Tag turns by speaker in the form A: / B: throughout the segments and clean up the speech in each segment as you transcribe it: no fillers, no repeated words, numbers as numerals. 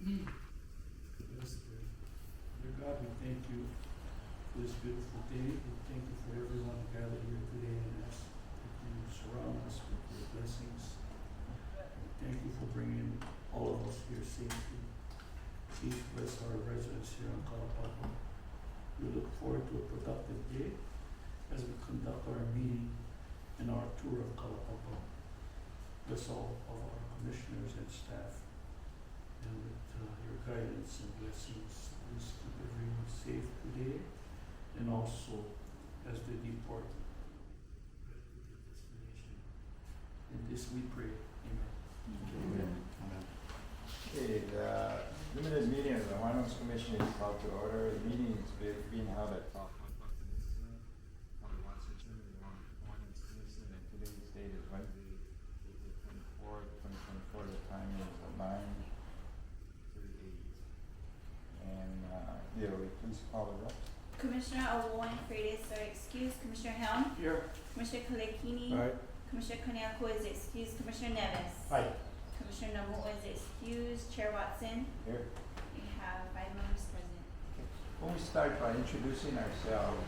A: Yes, dear God, we thank you for this beautiful day. We thank you for everyone gathered here today and ask that you surround us with your blessings. Thank you for bringing all of us here safely. Please bless our residents here on Kalaupapa. We look forward to a productive day as we conduct our meeting and our tour of Kalaupapa. Bless all of our commissioners and staff, and with your guidance and blessings, please keep everyone safe today and also as they depart to their destination. In this we pray. Amen.
B: Amen. Okay, the limited meeting of the Hawaiian Commission is called to order. The meeting is being held at Kalaupapa Settlement, Hawaiian Commission, and today's date is Wednesday, April 24th, 2024. The time is 9:38. And will you please call the roll?
C: Commissioner Owen Freitas are excused. Commissioner Helm?
A: Here.
C: Commissioner Kalekini?
B: Aye.
C: Commissioner Koniako is excused. Commissioner Nevis?
A: Aye.
C: Commissioner Namu is excused. Chair Watson?
B: Here.
C: We have 5 members present.
B: When we start by introducing ourselves,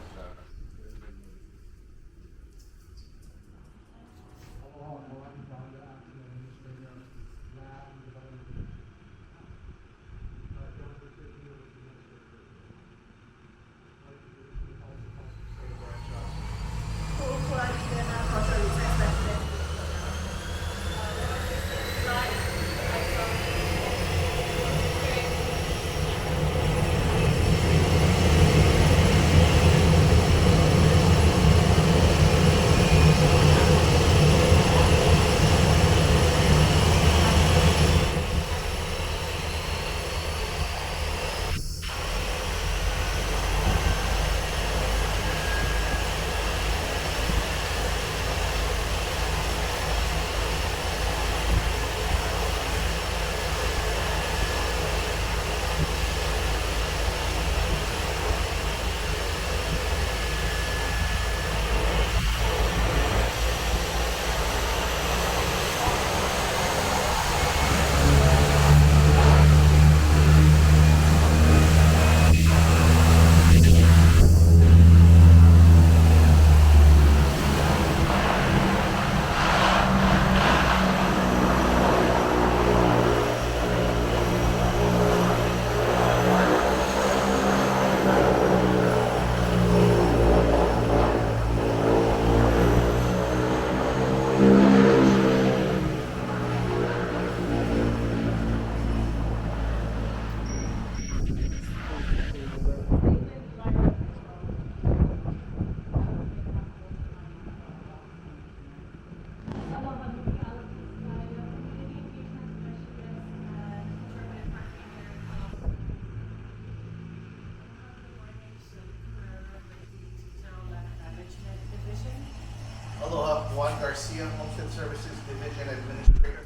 D: Aloha, Juan Garcia, Homestead Services Division Administrator.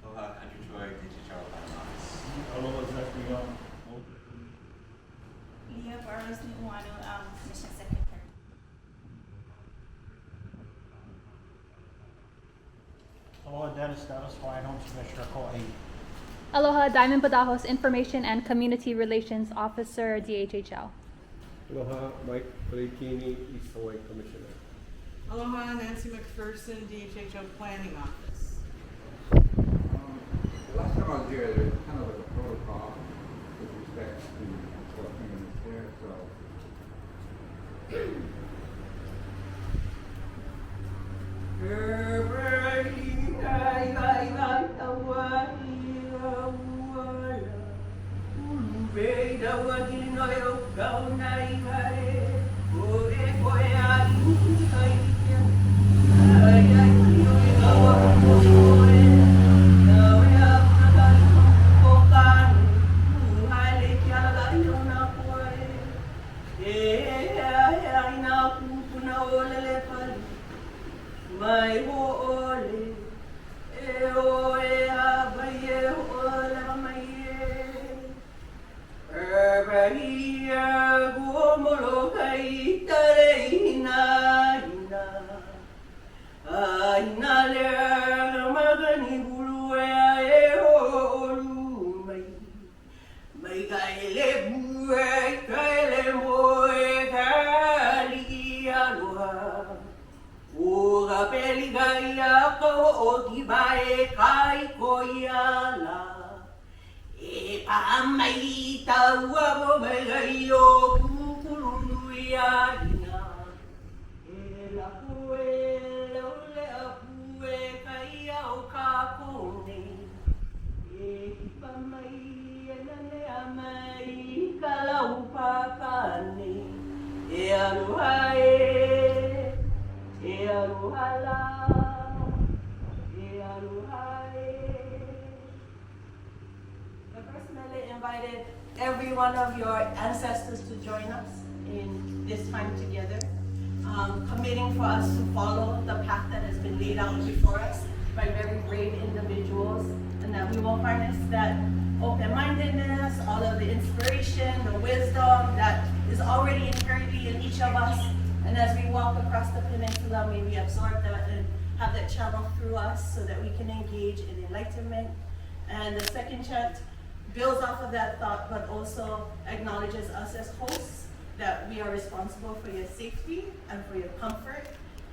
E: Aloha, Andrew Choi, DHHL parcels.
A: Aloha, Zachary Young.
C: Leah Barros Nuuanu, Commission Secretary.
F: Aloha, Dennis Davis, Hawaiian Homes Commissioner, Hawai'i.
G: Aloha, Diamond Badajos, Information and Community Relations Officer, DHHL.
H: Aloha, Mike Palekini, East Hawaii Commissioner.
I: Aloha, Nancy McPherson, DHHL Planning Office.
B: the last time I was here, there was kind of like a protocol with respect to collecting in this here, so.
J: Bahia, bae kai koiala. E paamai taua mo mai o kukulunui aina. E la pue laule apue kai au kakone. E paamai enane amai Kalaupapa e aloha e aloha la, e aloha The First Mele invited every one of your ancestors to join us in this time together, committing for us to follow the path that has been laid out before us by very brave individuals, and that we will harness that open-mindedness, all of the inspiration, the wisdom that is already inherently in each of us. And as we walk across the peninsula, may we absorb that and have that channel through us so that we can engage in enlightenment. And the second chant builds off of that thought, but also acknowledges us as hosts, that we are responsible for your safety and for your comfort,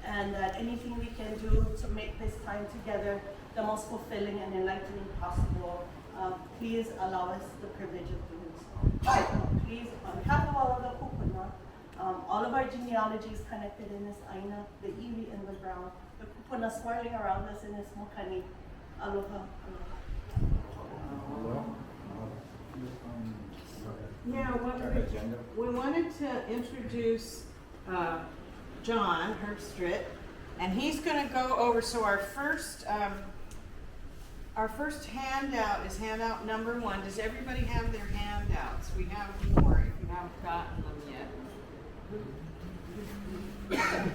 J: and that anything we can do to make this time together the most fulfilling and enlightening possible, please allow us the privilege of doing so. Please, on behalf of all of the kupuna, all of our genealogies connected in this aina, the iwi in the ground, the kupuna swirling around us in this mokani. Aloha, aloha.
I: Yeah, we wanted to introduce John Herbstritt, and he's going to go over. So our first handout is handout number 1. Does everybody have their handouts? We have more if you haven't gotten them yet. And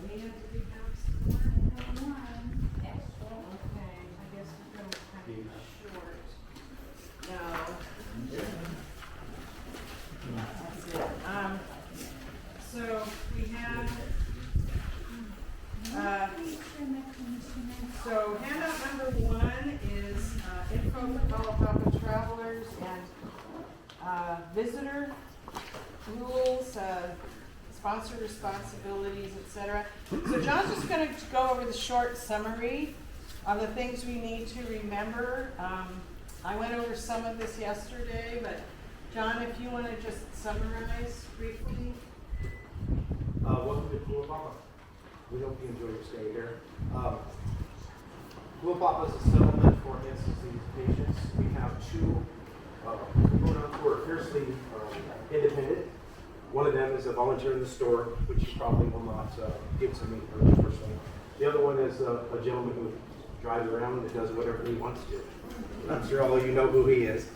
I: Leah, do we have some more? Okay, I guess we're going to kind of short. No. That's it. So we have. So handout number 1 is info for Kalaupapa travelers and visitor rules, sponsor responsibilities, etc. So John's just going to go over the short summary of the things we need to remember. I went over some of this yesterday, but John, if you want to just summarize briefly.
K: Welcome to Kalaupapa. We hope you enjoy your stay here. Kalaupapa is a settlement for NCC's patients. We have 2 components who are fiercely independent. One of them is a volunteer in the store, which you probably will not give to me personally. The other one is a gentleman who drives around and does whatever he wants to. I'm sure all of you know who he is.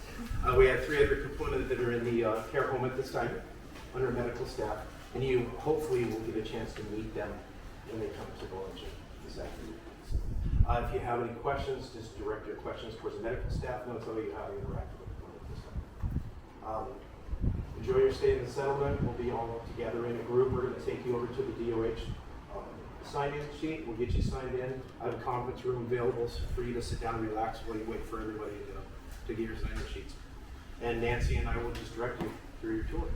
K: We have 3 other components that are in the care home at this time, under medical staff, and you hopefully will get a chance to meet them when they come to the luncheon this afternoon. If you have any questions, just direct your questions towards the medical staff, and they'll tell you how to interact with the clinic this time. Enjoy your stay in the settlement. We'll be all together in a group. We're going to take you over to the DOH sign-in sheet. We'll get you signed in. I have a conference room available for you to sit down and relax while you wait for everybody to get your sign-in sheets. And Nancy and I will just direct you through your tour.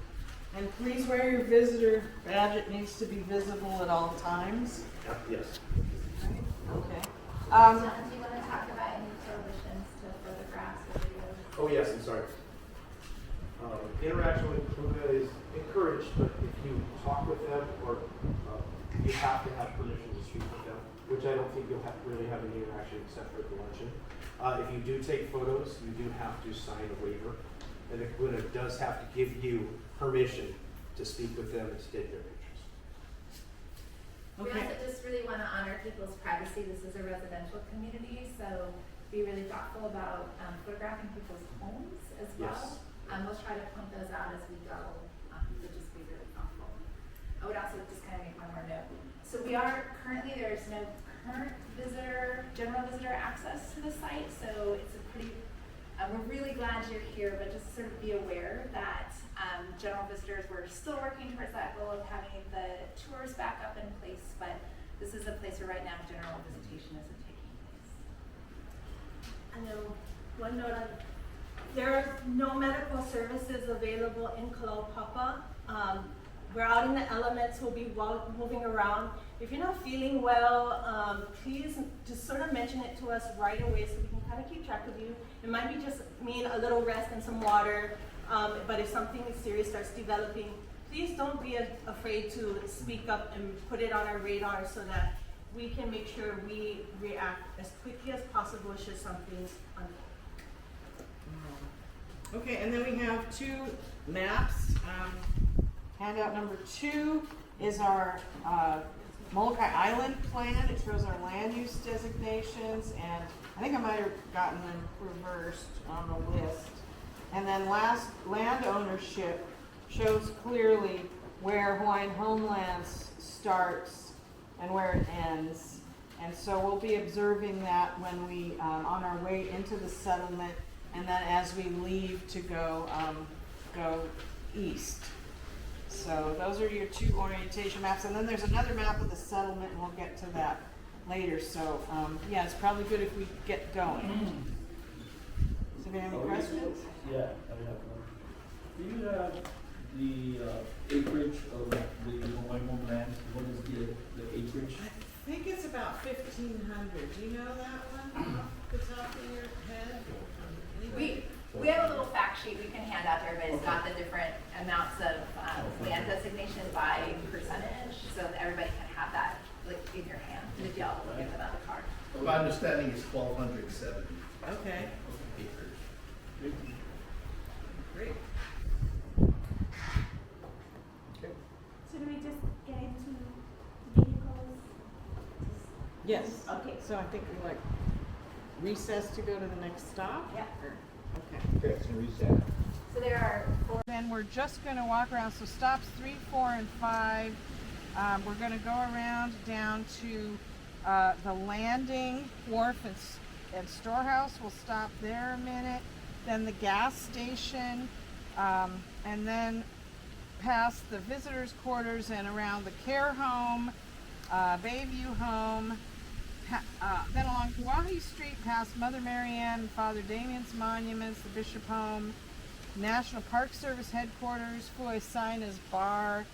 I: And please wear your visitor badge. It needs to be visible at all times.
K: Yes.
I: Okay.
C: Do you want to talk about any prohibitions to photographs or videos?
K: Oh yes, I'm sorry. Interaction with Kuna is encouraged, but if you talk with them or you have to have permission to speak with them, which I don't think you'll really have any interaction except for the luncheon. If you do take photos, you do have to sign a waiver, and the Kuna does have to give you permission to speak with them and to take their pictures.
C: We also just really want to honor people's privacy. This is a residential community, so be really thoughtful about photographing people's homes as well.
K: Yes.
C: We'll try to point those out as we go, but just be really thoughtful. I would also just kind of make one more note. So we are currently, there's no current general visitor access to the site, so it's a pretty, we're really glad you're here, but just sort of be aware that general visitors, we're still working towards that goal of having the tours back up in place, but this is a place where right now general visitation isn't taking place.
J: I know one note there are no medical services available in Kalaupapa. we're out in the elements, we'll be moving around. If you're not feeling well, please just sort of mention it to us right away so we can kind of keep track of you. It might be just mean a little rest and some water, but if something serious starts developing, please don't be afraid to speak up and put it on our radar so that we can make sure we react as quickly as possible should something unfold.
I: Okay, and then we have two maps. Handout number 2 is our Moloka'i Island plan. It shows our land use designations, and I think I might have gotten them reversed on the list. And then last, land ownership shows clearly where Hawaiian homelands starts and where it ends. And so we'll be observing that when we, on our way into the settlement, and then as we leave to go east. So those are your 2 orientation maps, and then there's another map of the settlement, and we'll get to that later. So yeah, it's probably good if we get going. So do you have any questions?
A: Yeah, I have one. Do you have the acreage of the Hawaiian homeland? What is the acreage?
I: I think it's about 1,500. Do you know that one off the top of your head?
C: We have a little fact sheet we can hand out to everybody. It's got the different amounts of land designation by percentage, so that everybody can have that like in your hand. If y'all will give them out the card.
D: My understanding is 1,270
I: Okay,
D: acres.
I: great.
B: Okay.
C: So do we just get into vehicles?
I: Yes.
C: Okay.
I: So I think we like recess to go to the next stop?
C: Yeah.
I: Okay.
B: Okay, so reset.
C: So there are 4.
I: Then we're just going to walk around. So stops 3, 4, and 5. We're going to go around down to the landing, wharf, and storehouse. We'll stop there a minute. Then the gas station, and then past the visitors' quarters and around the care home, Bayview home. Then along Kalaupapa Street, past Mother Mary Ann and Father Damien's monuments, the Bishop Home, National Park Service headquarters, Fu'ai Sina's bar,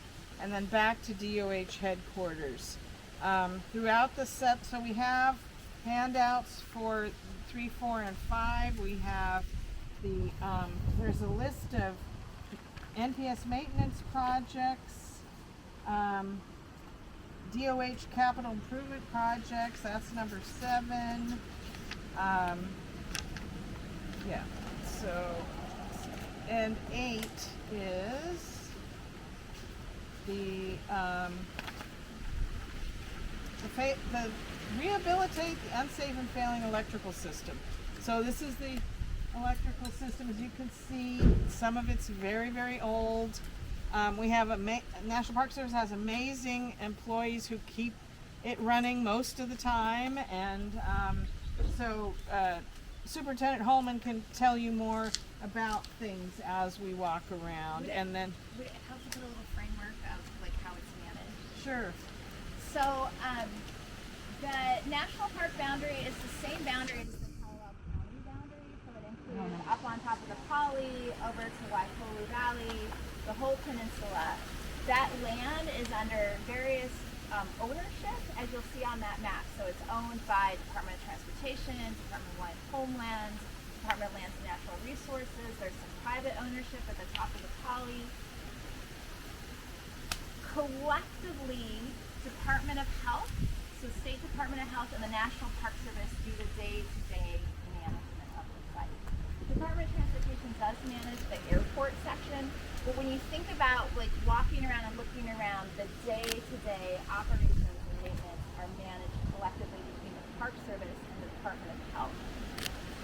I: and then back to DOH headquarters. Throughout the set, so we have handouts for 3, 4, and 5. We have the, there's a list of NPS maintenance projects, DOH capital improvement projects, that's number 7. Yeah, so, and 8 is the rehabilitate the unsafe and failing electrical system. So this is the electrical system. As you can see, some of it's very, very old. We have National Park Service has amazing employees who keep it running most of the time, and so Superintendent Holman can tell you more about things as we walk around. And then
C: Would it help to put a little framework of like how it's managed?
I: sure.
C: So the national park boundary is the same boundary as the Kalawao County boundary, so it includes up on top of the Pali, over to Waipolu Valley, the whole peninsula. That land is under various ownership, as you'll see on that map. So it's owned by Department of Transportation, Department of Hawaiian Homelands, Department of Lands and Natural Resources. There's some private ownership at the top of the Pali. Collectively, Department of Health, so State Department of Health and the National Park Service do the day-to-day management of the site. Department of Transportation does manage the airport section, but when you think about like walking around and looking around, the day-to-day operations and maintenance are managed collectively between the Park Service and the Department of Health.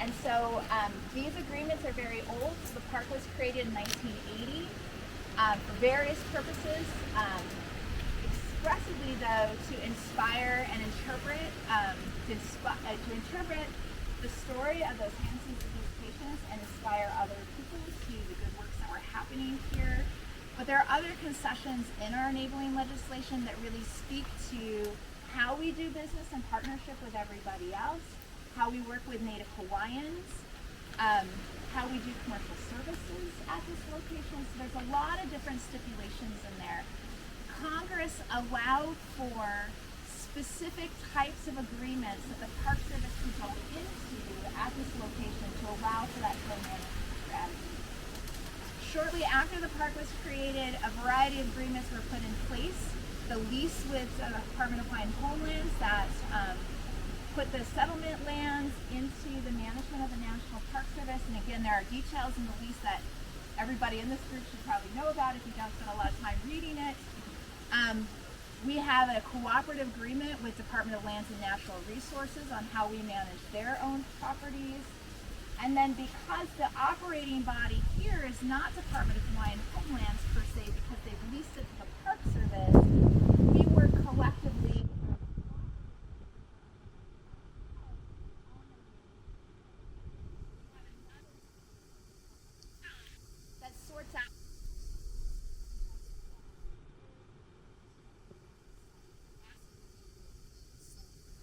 C: And so these agreements are very old. So the park was created in 1980 for various purposes. Expressively though, to inspire and interpret, to interpret the story of those hand-seized disease patients and inspire other people to see the good works that were happening here. But there are other concessions in our enabling legislation that really speak to how we do business in partnership with everybody else, how we work with Native Hawaiians, how we do commercial services at this location. So there's a lot of different stipulations in there. Congress allowed for specific types of agreements that the Park Service could go into at this location to allow for that co-management strategy. Shortly after the park was created, a variety of agreements were put in place. The lease with the Department of Hawaiian Homelands that put the settlement lands into the management of the National Park Service. And again, there are details in the lease that everybody in this group should probably know about if you don't spend a lot of time reading it. We have a cooperative agreement with Department of Lands and Natural Resources on how we manage their own properties. And then because the operating body here is not Department of Hawaiian Homelands per se, because they've leased it to the Park Service, we work collectively that sorts out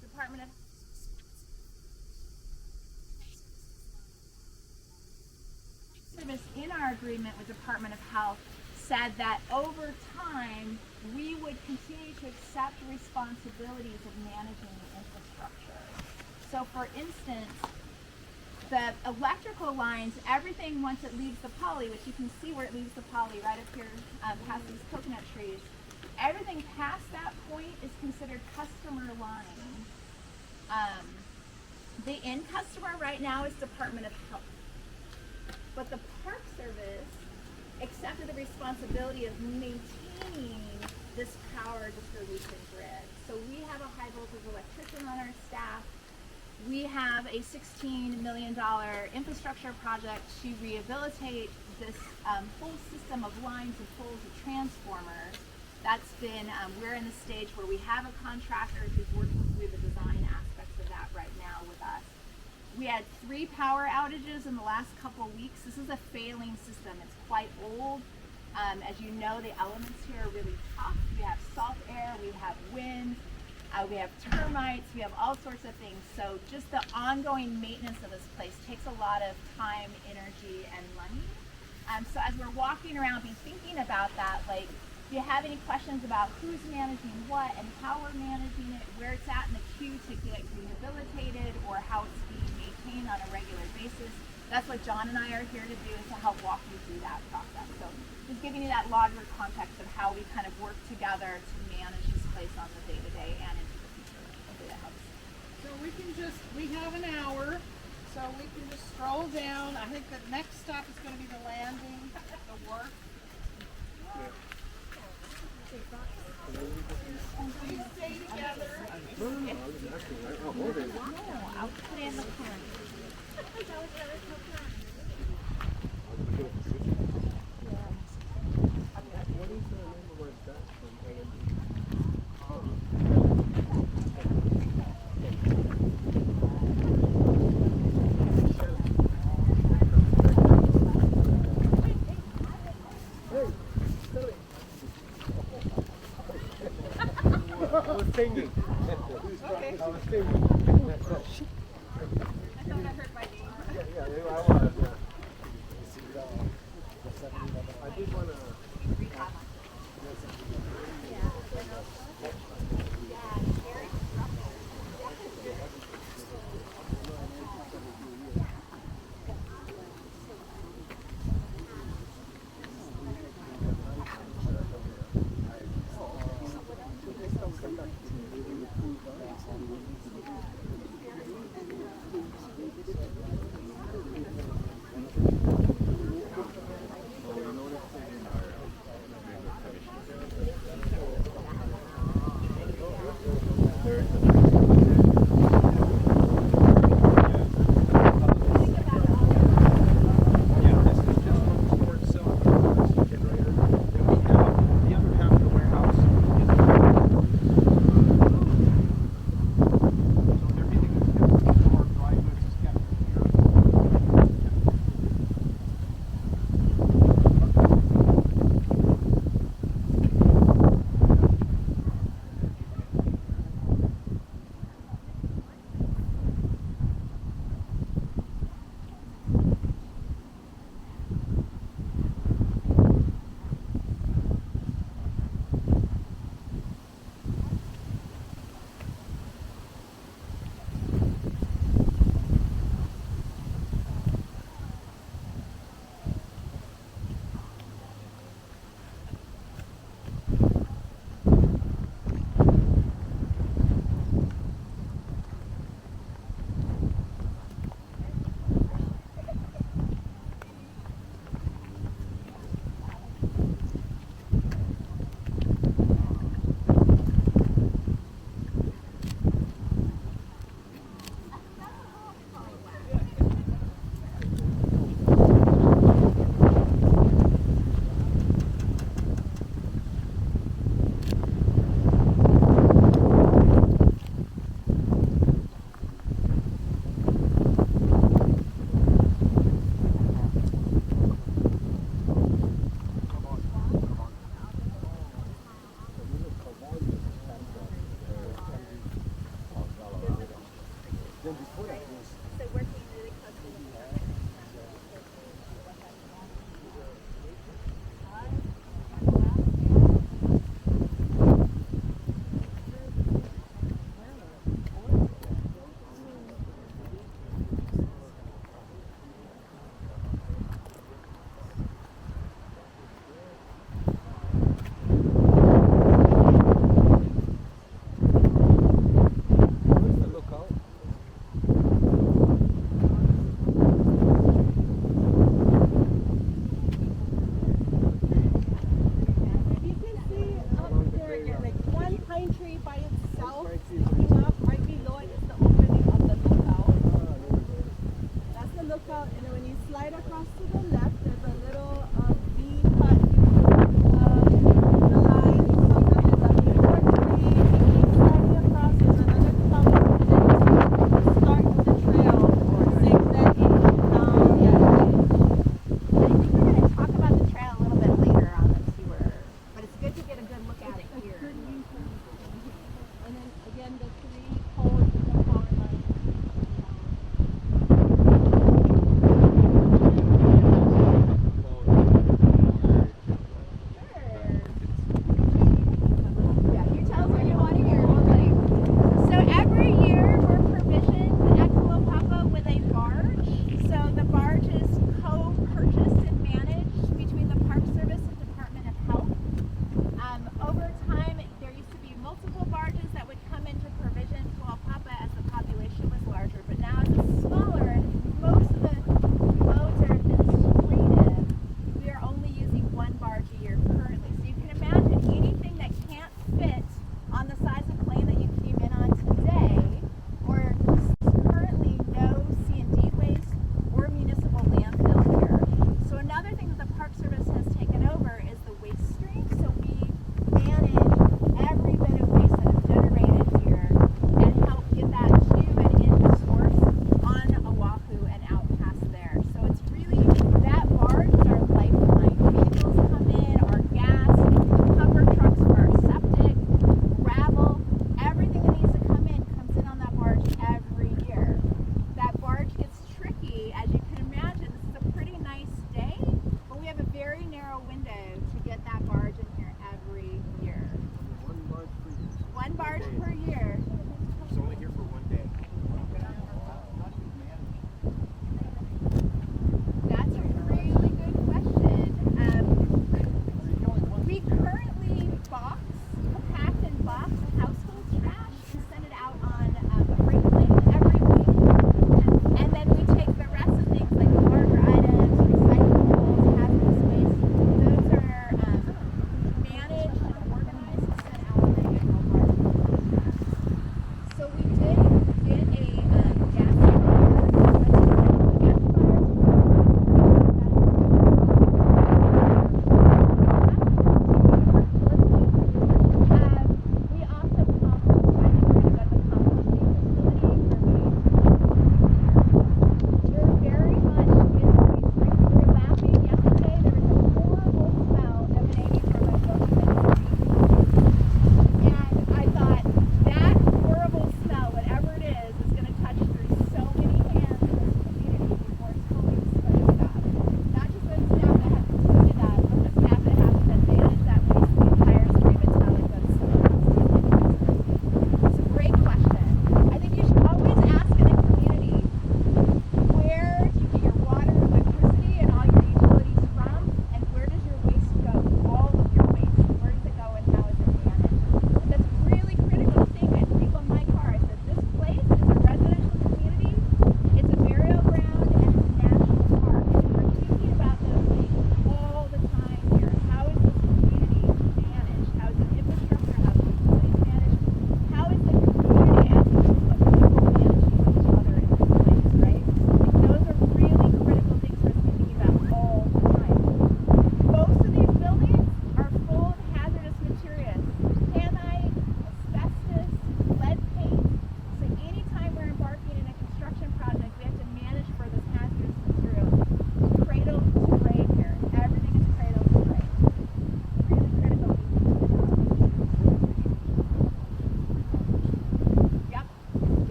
C: Department of Service in our agreement with Department of Health said that over time we would continue to accept responsibilities of managing the infrastructure. So for instance, the electrical lines, everything once it leaves the Pali, which you can see where it leaves the Pali right up here past these coconut trees, everything past that point is considered customer line. The end customer right now is Department of Health. But the Park Service accepted the responsibility of maintaining this power distribution grid. So we have a high voltage electrician on our staff. We have a $16 million infrastructure project to rehabilitate this whole system of lines and poles and transformers. That's been, we're in the stage where we have a contractor who's working through the design aspects of that right now with us. We had 3 power outages in the last couple of weeks. This is a failing system. It's quite old. As you know, the elements here are really tough. We have salt air, we have wind, we have termites, we have all sorts of things. So just the ongoing maintenance of this place takes a lot of time, energy, and money. So as we're walking around, be thinking about that, like, if you have any questions about who's managing what and how we're managing it, where it's at in the queue to get rehabilitated, or how it's being maintained on a regular basis, that's what John and I are here to do, is to help walk you through that process. So just giving you that larger context of how we kind of work together to manage this place on the day-to-day and into the future. Hopefully that helps.
I: So we have an hour, so we can just scroll down. I think the next stop is going to be the landing, the work. Please stay together.
G: No, I'll put it in the car. That was really so fun.
H: What is the name of our staff from LND? I was singing.
I: Okay.
H: I was singing.
C: I thought I heard my name.
H: Yeah, I was, yeah. I did want to...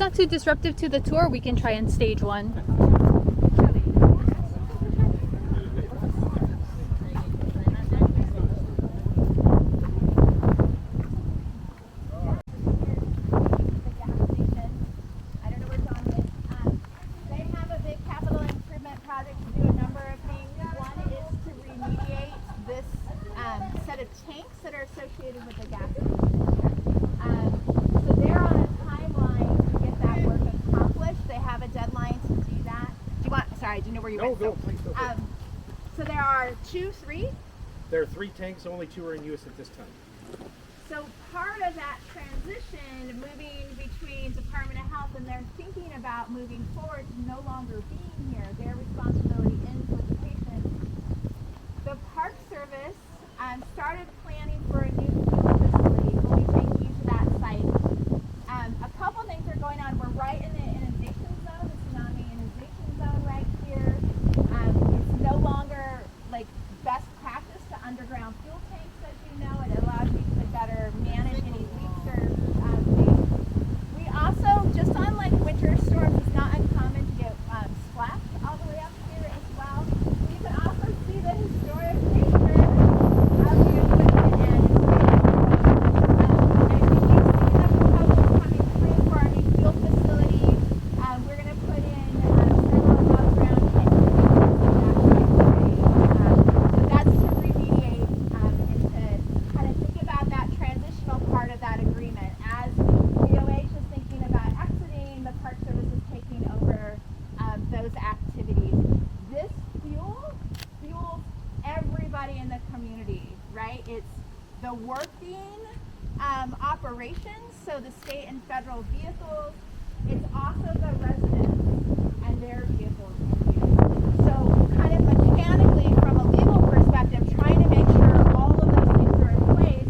G: not too disruptive to the tour, we can try and stage one.
C: So there are three?
K: There are 3 tanks, only 2 are in use at this time.
C: So part of that transition, moving between Department of Health, and they're thinking about moving forward to no longer being here. Their responsibility ends with the patient. The Park Service started planning for a new facility when we take you to that site. A couple things are going on. We're right in the inundation zone, the tsunami inundation zone right here. It's no longer like best practice to underground fuel tanks, as you know. It allows you to better manage any leaks or things. We also, just on like winter storms, it's not uncommon to get splashed all the way up here as well. You can also see the historic nature of the equipment and I think you've seen the proposals coming through for our new fuel facility. We're going to put in several above ground tanks. But that's to remediate and to kind of think about that transitional part of that agreement. As DOH is thinking about exiting, the Park Service is taking over those activities. This fuels everybody in the community, right? It's the working operations, so the state and federal vehicles. It's also the residents and their vehicles in use. So kind of mechanically, from a legal perspective, trying to make sure all of those things are in place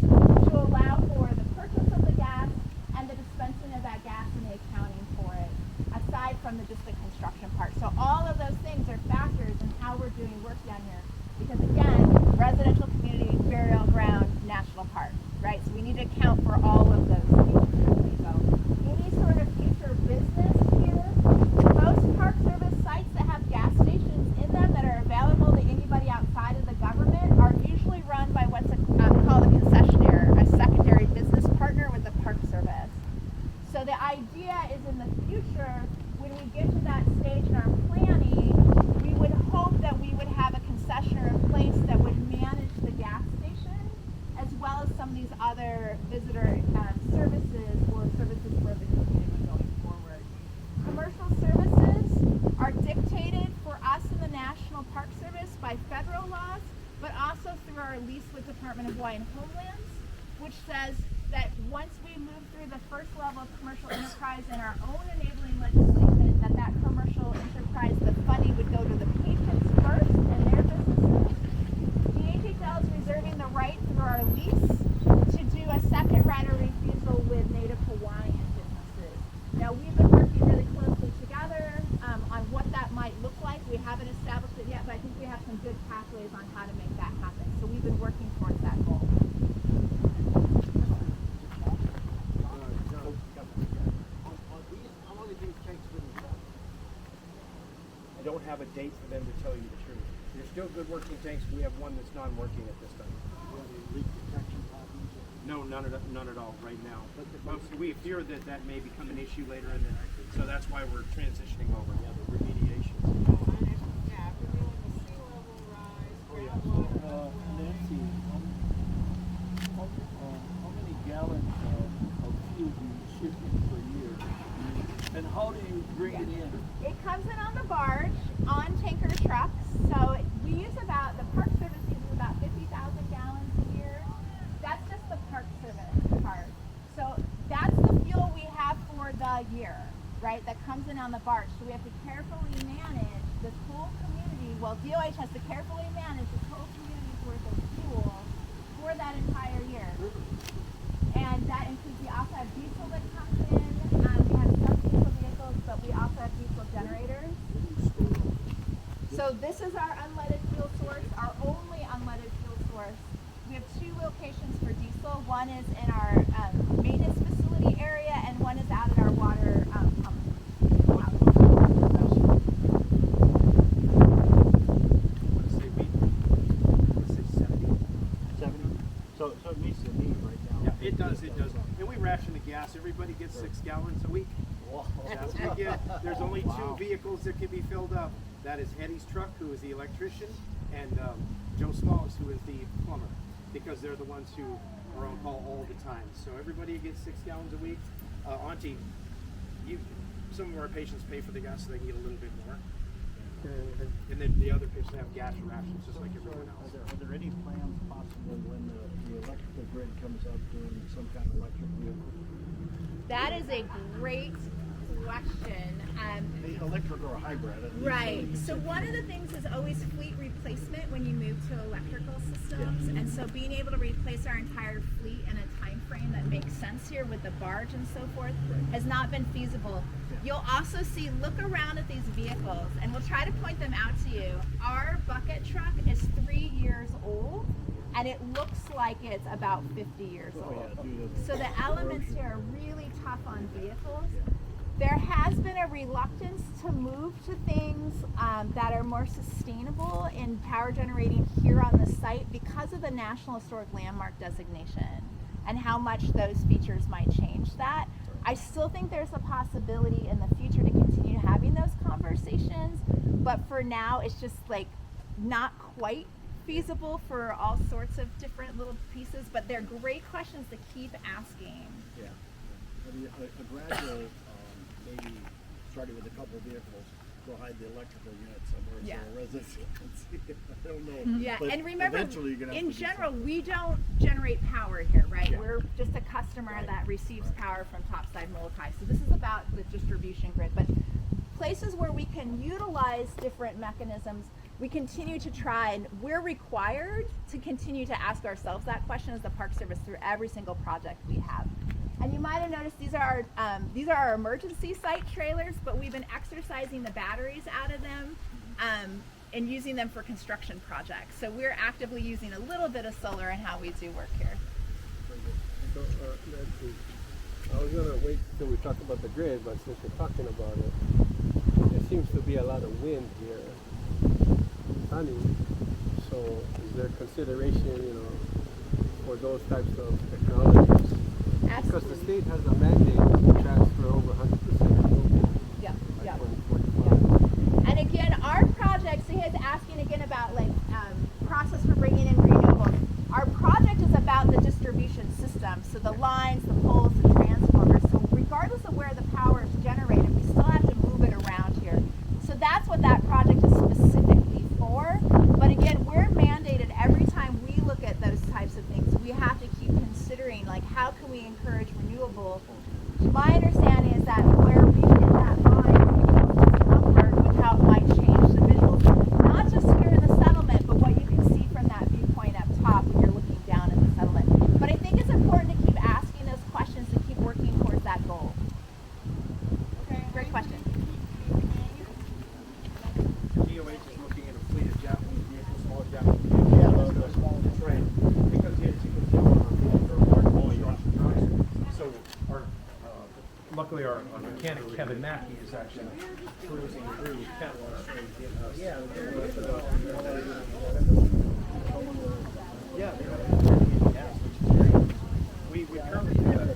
C: to allow for the purchase of the gas and the dispensing of that gas and the accounting for it, aside from just the construction part. So all of those things are factors in how we're doing work down here. Because again, residential community, burial ground, national park, right? So we need to account for all of those things. So any sort of future business here, most Park Service sites that have gas stations in them that are available to anybody outside of the government are usually run by what's called a concessionaire, a secondary business partner with the Park Service. So the idea is in the future, when we get to that stage in our planning, we would hope that we would have a concessionaire in place that would manage the gas station as well as some of these other visitor services or services for the community going forward. Commercial services are dictated for us in the National Park Service by federal laws, but also through our lease with Department of Hawaiian Homelands, which says that once we move through the first level of commercial enterprise and our own enabling legislation, that commercial enterprise, the funding would go to the patients first and their businesses. DHHL is reserving the right through our lease to do a second right of refusal with Native Hawaiian businesses. Now we've been working really closely together on what that might look like. We haven't established it yet, but I think we have some good pathways on how to make that happen. So we've been working towards that goal.
K: I don't have a date for them to tell you the truth. They're still good working tanks. We have one that's non-working at this time. No, none at all right now. But we fear that that may become an issue later in the so that's why we're transitioning over. Yeah, the remediation.
I: Yeah, we're dealing with sea level rise, groundwater.
A: Nancy, how many gallons of fuel do you ship in per year? And how do you bring it in?
C: It comes in on the barge, on tanker trucks. So we use about, the Park Service uses about 50,000 gallons a year. That's just the Park Service part. So that's the fuel we have for the year, right? That comes in on the barge. So we have to carefully manage this whole community. Well, DOH has to carefully manage this whole community's worth of fuel for that entire year. And that includes, we also have diesel that comes in. We have some diesel vehicles, but we also have diesel generators. So this is our unleaded fuel source, our only unleaded fuel source. We have 2 locations for diesel. One is in our maintenance facility area, and one is out at our water pump
K: 6 gallons a week. That's pretty good. There's only 2 vehicles that can be filled up. That is Eddie's truck, who is the electrician, and Joe Smalls, who is the plumber, because they're the ones who are on call all the time. So everybody gets 6 gallons a week. Auntie, some of our patients pay for the gas, so they can get a little bit more. And then the other patients have gas rations, just like everyone else.
F: Are there any plans possible when the electrical grid comes up doing some kind of electric vehicle?
C: That is a great question.
F: Electric or hybrid.
C: Right. So one of the things is always fleet replacement when you move to electrical systems. And so being able to replace our entire fleet in a time frame that makes sense here with the barge and so forth has not been feasible. You'll also see, look around at these vehicles, and we'll try to point them out to you. Our bucket truck is 3 years old, and it looks like it's about 50 years old. So the elements here are really tough on vehicles. There has been a reluctance to move to things that are more sustainable in power generating here on the site because of the National Historic Landmark designation and how much those features might change that. I still think there's a possibility in the future to continue having those conversations, but for now it's just like not quite feasible for all sorts of different little pieces, but they're great questions to keep asking.
F: Yeah. I mean, a gradual, maybe starting with a couple of vehicles, go hide the electrical unit somewhere so a resident can see it. I don't know.
C: Yeah,
F: but
C: and remember,
F: eventually you're gonna have
C: in
F: to do
C: general,
F: something.
C: we don't generate power here, right?
F: Yeah.
C: We're just a customer that receives power from topside Moloka'i. So this is about the distribution grid, but places where we can utilize different mechanisms, we continue to try, and we're required to continue to ask ourselves that question as the Park Service through every single project we have. And you might have noticed these are our emergency site trailers, but we've been exercising the batteries out of them and using them for construction projects. So we're actively using a little bit of solar in how we do work here.
H: So, Nancy, I was gonna wait till we talk about the grid, but since we're talking about it, there seems to be a lot of wind here, sunny. So is there consideration, for those types of technologies? Because the state has a mandate to transfer over 100% renewable by 2045.
C: And again, our project, so he was asking again about process for bringing in renewables. Our project is about the distribution system, so the lines, the poles, the transformers. So regardless of where the power is generated, we still have to move it around here. So that's what that project is specifically for. But again, we're mandated every time we look at those types of things, we have to keep considering how can we encourage renewable. My understanding is that where we hit that line, comfort with how it might change the visuals, not just here in the settlement, but what you can see from that viewpoint up top when you're looking down at the settlement. But I think it's important to keep asking those questions and keep working towards that goal. Okay. Great question.
K: DOH is looking at a fleet of Japanese vehicles, small Japanese vehicles.
F: Yeah, the small ones.
K: Right. Because you can see on construction trucks. So luckily our mechanic Kevin Mackey is actually cruising through Kentland and getting us. Yeah. We currently do that.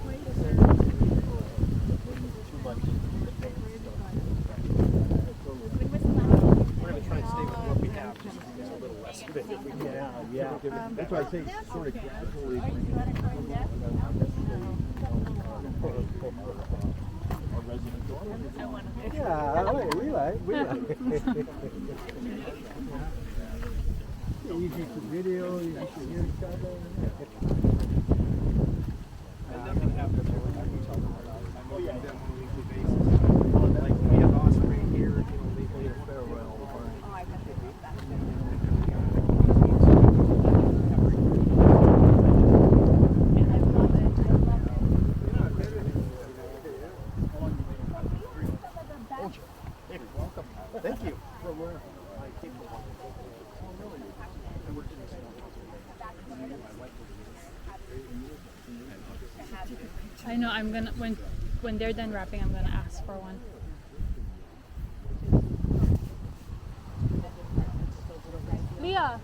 K: We're going to try and stay with what we have, just use a little less of it if we can.
F: Yeah. That's why I say sort of gradually we like. Easy to video, easy to hear each other.
K: And then we have the I meet them on a weekly basis. Like we have Osprey here, they play a farewell.
F: Thank you.
G: I know, I'm gonna, when they're done wrapping, I'm gonna ask for one. Leah.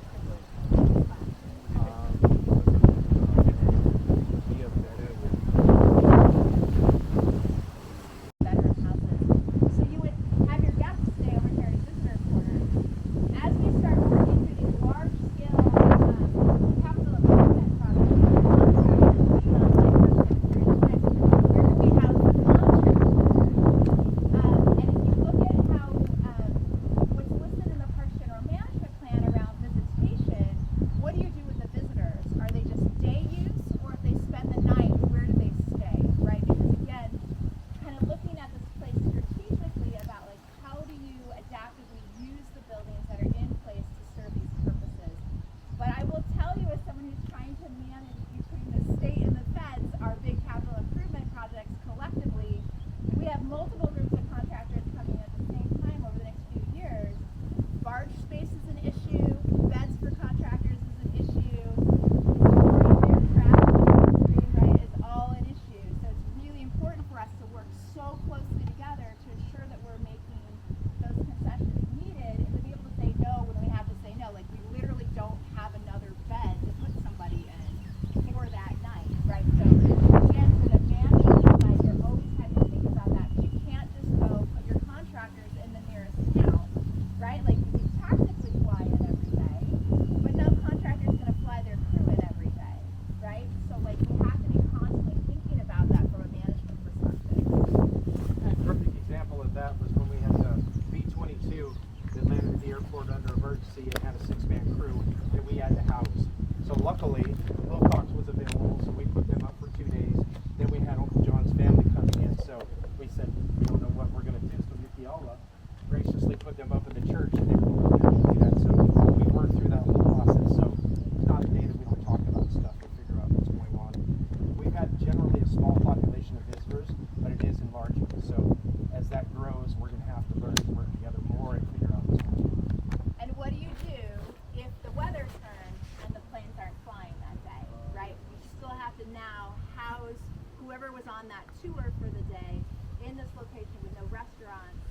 K: what we're going to do. So Mickey Allah graciously put them up in the church, and they were more than happy to do that. So we worked through that whole process. So it's not a day that we don't talk about stuff and figure out what's going on. We've got generally a small population of visitors, but it is enlarging. So as that grows, we're going to have to learn to work together more and figure out what's going on.
C: And what do you do if the weather turns and the planes aren't flying that day, right? You still have to now house whoever was on that tour for the day in this location with no restaurants,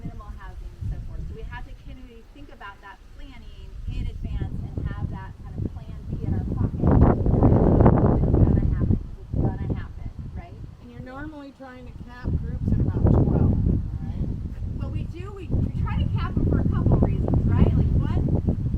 C: minimal housing, and so forth. So we have to continually think about that planning in advance and have that kind of plan B in our pocket. It's gonna happen, it's gonna happen, right?
I: And you're normally trying to cap groups at about 12, right?
C: Well, we try to cap them for a couple of reasons, right? Like one,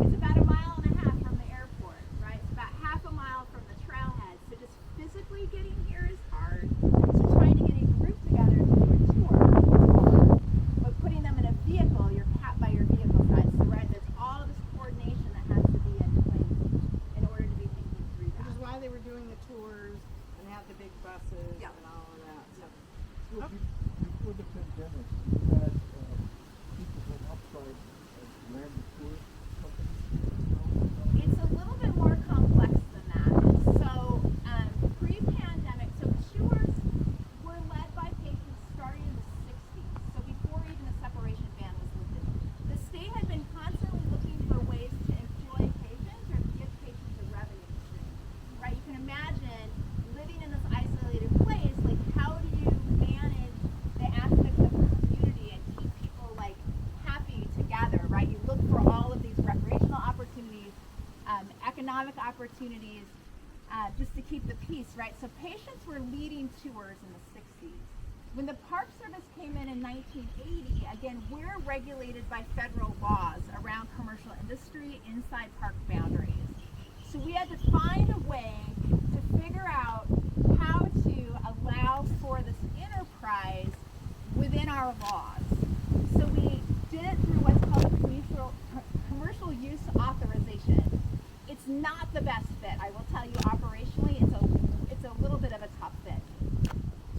C: it's about 1.5 miles from the airport, right? It's about half a mile from the trailhead. So just physically getting here is hard. So trying to get a group together to do a tour is hard. But putting them in a vehicle, you're capped by your vehicle size. So right, there's all this coordination that has to be in place in order to be thinking through that.
I: Which is why they were doing the tours and have the big buses
C: Yeah.
I: and all of that. So.
F: Well, before the pandemic, you had people from outside land the tour companies.
C: It's a little bit more complex than that. So pre-pandemic, so tours were led by patients starting in the 60s. So before even the separation ban was lifted. The state had been constantly looking for ways to employ patients or give patients a revenue stream. Right? You can imagine living in this isolated place, like how do you manage the aspects of the community and keep people like happy together, right? You look for all of these recreational opportunities, economic opportunities, just to keep the peace, right? So patients were leading tours in the 60s. When the Park Service came in 1980, again, we're regulated by federal laws around commercial industry inside park boundaries. So we had to find a way to figure out how to allow for this enterprise within our laws. So we did it through what's called a commercial use authorization. It's not the best fit. I will tell you operationally, it's a little bit of a tough fit.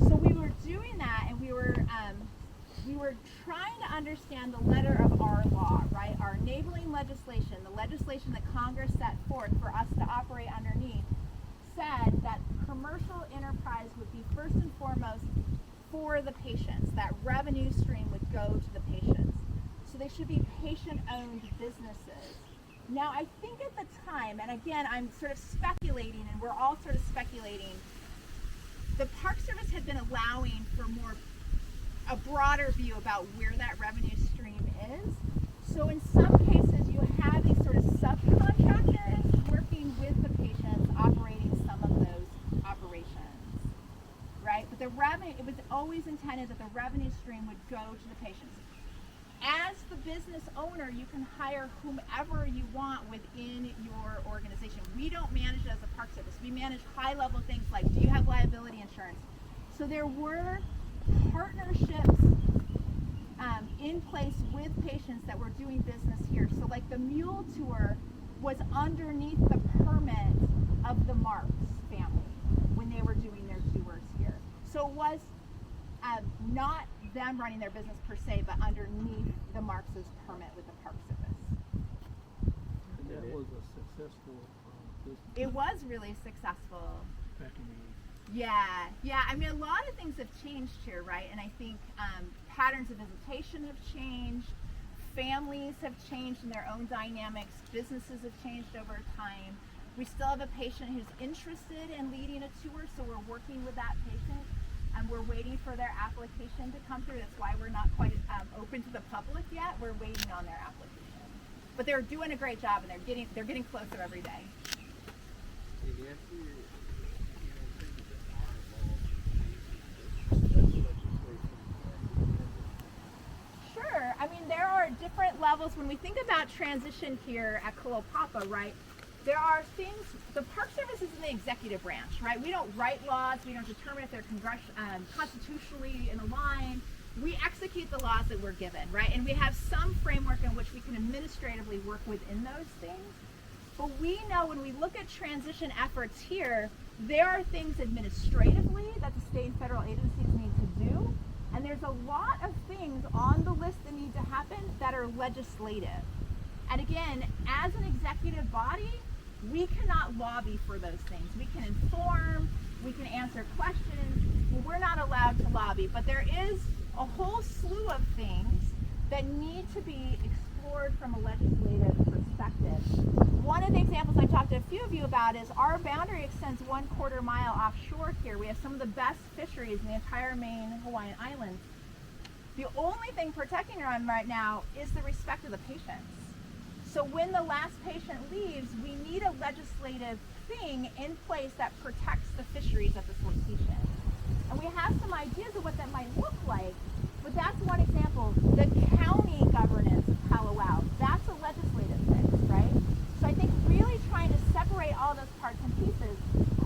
C: So we were doing that, and we were trying to understand the letter of our law, right? Our enabling legislation, the legislation that Congress set forth for us to operate underneath, said that commercial enterprise would be first and foremost for the patients. That revenue stream would go to the patients. So they should be patient-owned businesses. Now, I think at the time, and again, I'm sort of speculating, and we're all sort of speculating, the Park Service had been allowing for a broader view about where that revenue stream is. So in some cases, you have these sort of subcontractors working with the patients, operating some of those operations, right? But the revenue, it was always intended that the revenue stream would go to the patients. As the business owner, you can hire whomever you want within your organization. We don't manage it as a Park Service. We manage high-level things like, do you have liability insurance? So there were partnerships in place with patients that were doing business here. So like the mule tour was underneath the permit of the Marks family when they were doing their tours here. So it was not them running their business per se, but underneath the Marks' permit with the Park Service.
F: And that was a successful business.
C: It was really successful.
F: Back in the
C: Yeah. I mean, a lot of things have changed here, right? And I think patterns of visitation have changed. Families have changed in their own dynamics. Businesses have changed over time. We still have a patient who's interested in leading a tour, so we're working with that patient. And we're waiting for their application to come through. That's why we're not quite open to the public yet. We're waiting on their application. But they're doing a great job, and they're getting closer every day. Sure. I mean, there are different levels. When we think about transition here at Kalaupapa, right, there are things, the Park Service is in the executive branch, right? We don't write laws. We don't determine if they're constitutionally in a line. We execute the laws that we're given, right? And we have some framework in which we can administratively work within those things. But we know when we look at transition efforts here, there are things administratively that the state and federal agencies need to do. And there's a lot of things on the list that need to happen that are legislative. And again, as an executive body, we cannot lobby for those things. We can inform, we can answer questions, but we're not allowed to lobby. But there is a whole slew of things that need to be explored from a legislative perspective. One of the examples I talked to a few of you about is our boundary extends 1/4 mile offshore here. We have some of the best fisheries in the entire main Hawaiian Islands. The only thing protecting them right now is the respect of the patients. So when the last patient leaves, we need a legislative thing in place that protects the fisheries at this location. And we have some ideas of what that might look like, but that's one example. The county governance of Kalawao, that's a legislative fix, right? So I think really trying to separate all those parts and pieces.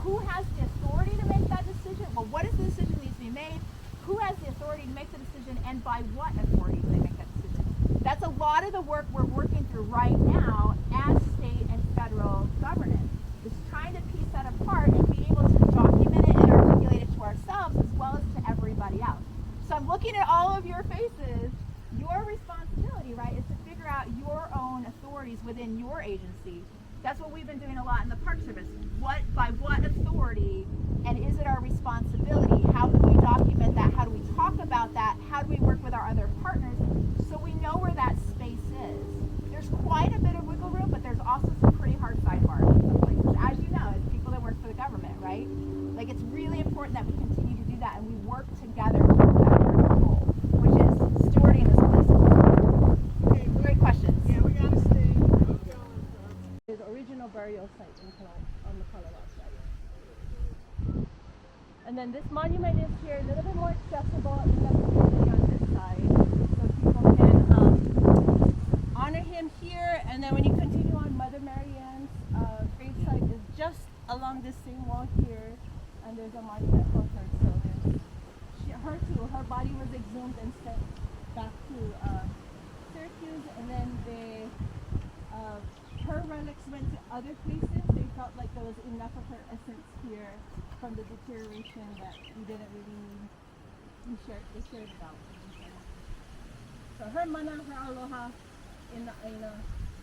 C: Who has the authority to make that decision? Well, what is the decision that needs to be made? Who has the authority to make the decision, and by what authority do they make that decision? That's a lot of the work we're working through right now as state and federal governance, is trying to piece that apart and be able to document it and articulate it to ourselves as well as to everybody else. So I'm looking at all of your faces. Your responsibility, right, is to figure out your own authorities within your agency. That's what we've been doing a lot in the Park Service. By what authority, and is it our responsibility? How can we document that? How do we talk about that? How do we work with our other partners so we know where that space is? There's quite a bit of wiggle room, but there's also some pretty hard sidebars in some places. As you know, as people that work for the government, right? Like, it's really important that we continue to do that and we work together towards that larger goal, which is stewarding this place. Okay, great questions.
I: Yeah, we gotta stay.
J: There's original burial site on the Kalawao side. And then this monument is here, a little bit more accessible. We have the building on this side, so people can honor him here. And then when you continue on, Mother Mary Ann's grave site is just along this same wall here, and there's a monument for her. So her body was exhumed and sent back to Syracuse, and then her relics went to other places. They felt like there was enough of her essence here from the deterioration that we didn't really need. They shared it out. So her mana, her aloha, in the aina.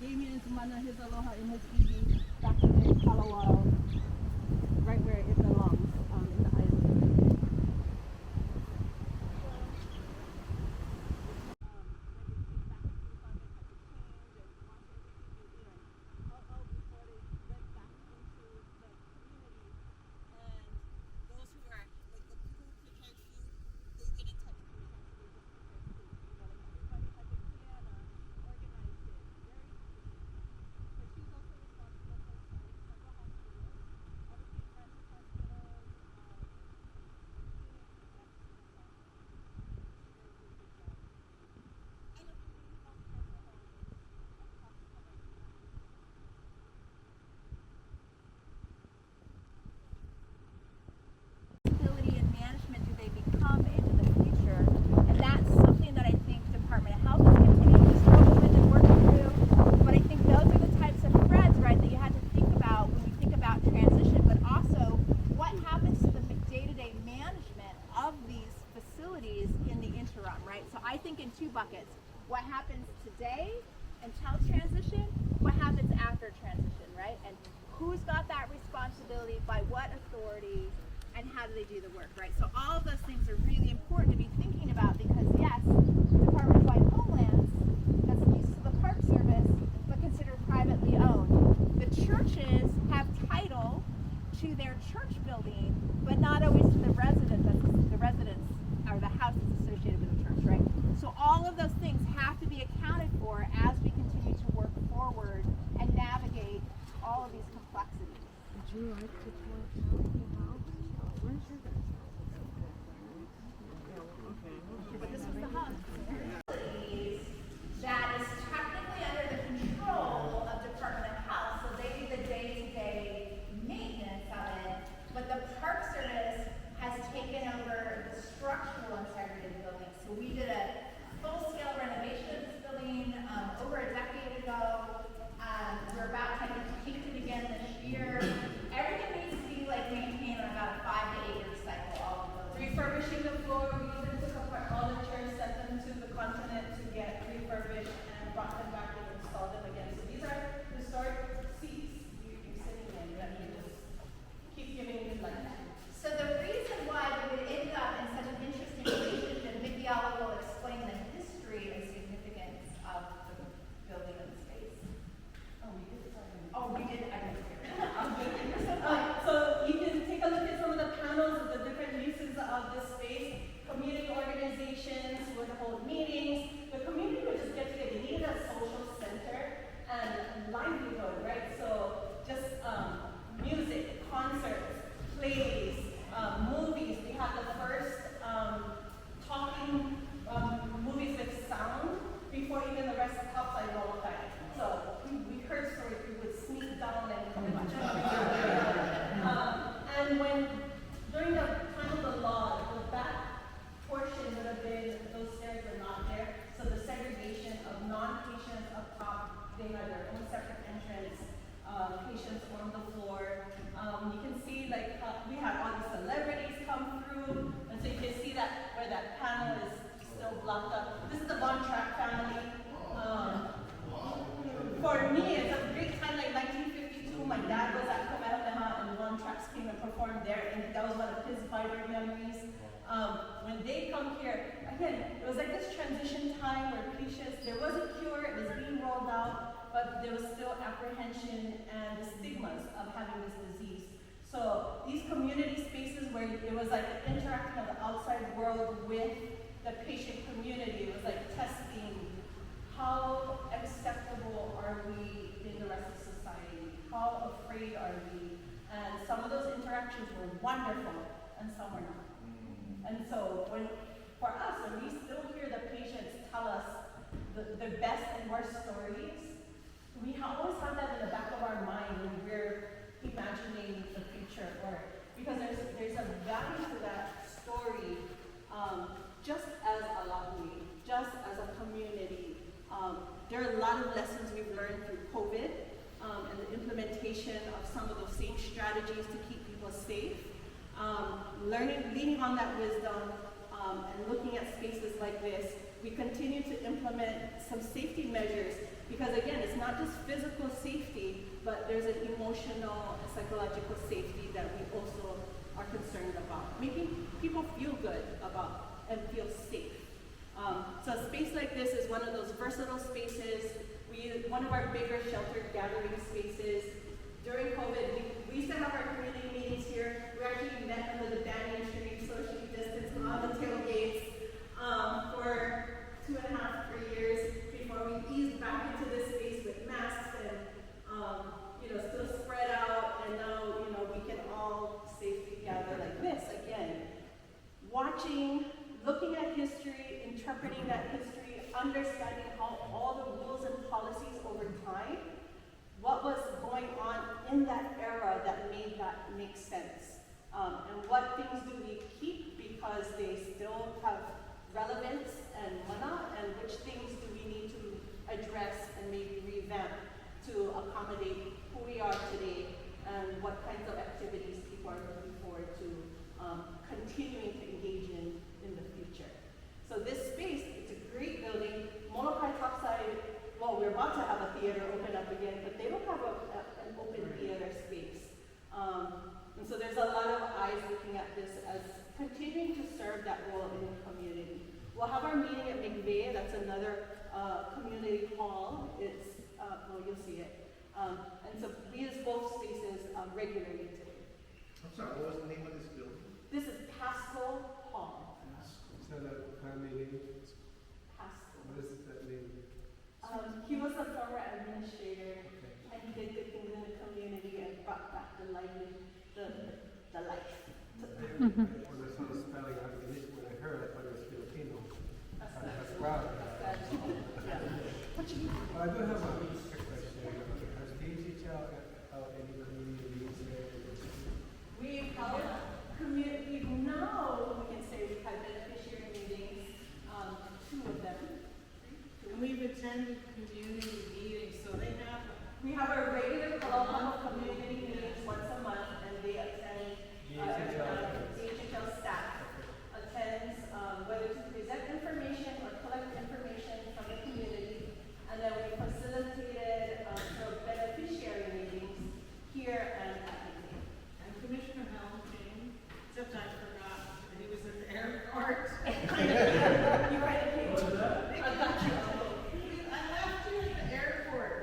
J: Damien's mana, his aloha in his iwi, back in Kalawao, right where it belongs, in the island.
C: Buckets. What happens today until transition, what happens after transition, right? And who's got that responsibility, by what authority, and how do they do the work, right? So all of those things are really important to be thinking about, because yes, Department of White Homelands, that's the use of the Park Service, but considered privately owned. The churches have title to their church building, but not always to the residents, or the houses associated with the church, right? So all of those things have to be accounted for as we continue to work forward and navigate all of these complexities.
I: Would you like to talk about where's your guys' house?
C: But this was the hub. That is technically under the control of Department of Health, so they do the day-to-day maintenance of it, but the Park Service has taken over the structural integrity of the building. So we did a full-scale renovation of this building over a decade ago. We're about to paint it again this year. Everything needs to be like
J: This is the Von Trapp family. For me, it's a great time, like 1952. My dad was at Kamehameha and the Von Trapps came and performed there, and that was one of his vibrant memories. When they come here, again, it was like this transition time where patients, there was a cure, it was being rolled out, but there was still apprehension and the stigmas of having this disease. So these community spaces where it was like interacting of the outside world with the patient community, it was like testing how acceptable are we in the rest of society? How afraid are we? And some of those interactions were wonderful and some were not. And so for us, when we still hear the patients tell us the best and worst stories, we always have that in the back of our mind when we're imagining the future of work. Because there's a value to that story, just as a Lahui, just as a community. There are a lot of lessons we've learned through COVID and the implementation of some of those same strategies to keep people safe. Leaning on that wisdom and looking at spaces like this, we continue to implement some safety measures because again, it's not just physical safety, but there's an emotional and psychological safety that we also are concerned about. Making people feel good about and feel safe. So a space like this is one of those versatile spaces. One of our bigger sheltered gathering spaces. During COVID, we used to have our community meetings here. We actually met under the banyan tree, socially distanced on the tailgates for 2.5, 3 years before we eased back into this space with masks and still spread out. And now we can all safely gather like this again. Watching, looking at history, interpreting that history, understanding how all the rules and policies over time, what was going on in that era that made that make sense, and what things do we keep because they still have relevance and mana, and which things do we need to address and maybe revamp to accommodate who we are today and what kinds of activities people are looking forward to continuing to engage in the future. So this space, it's a great building. Moloka'i topside, well, we're about to have a theater open up again, but they don't have an open theater space. And so there's a lot of eyes looking at this as continuing to serve that role in the community. We'll have our meeting at McVeigh, that's another community hall. It's, you'll see it. And so we use both spaces regularly today.
D: I'm sorry, what was the name of this building?
J: This is Pascal Hall.
H: Is that a family name?
J: Pascal.
H: What is that name?
J: He was a former administrator, and he did good things in the community and brought back the life.
H: When I saw the spelling, when I heard, I thought it was Filipino. Pascual. I do have a quick question. Has DHHL held any community meetings there?
J: We've held community, now we can say we've had beneficiary meetings, 2 of them.
I: And we've attended community meetings, so
J: we have our regular Kalaupapa community meetings once a month, and they attend, DHHL staff attends, whether to present information or collect information from the community, and then we facilitated for beneficiary meetings here and at McVeigh.
I: And Commissioner Howell came, except I forgot that he was in the airport.
J: You might have came. I got you.
I: I left you at the airport.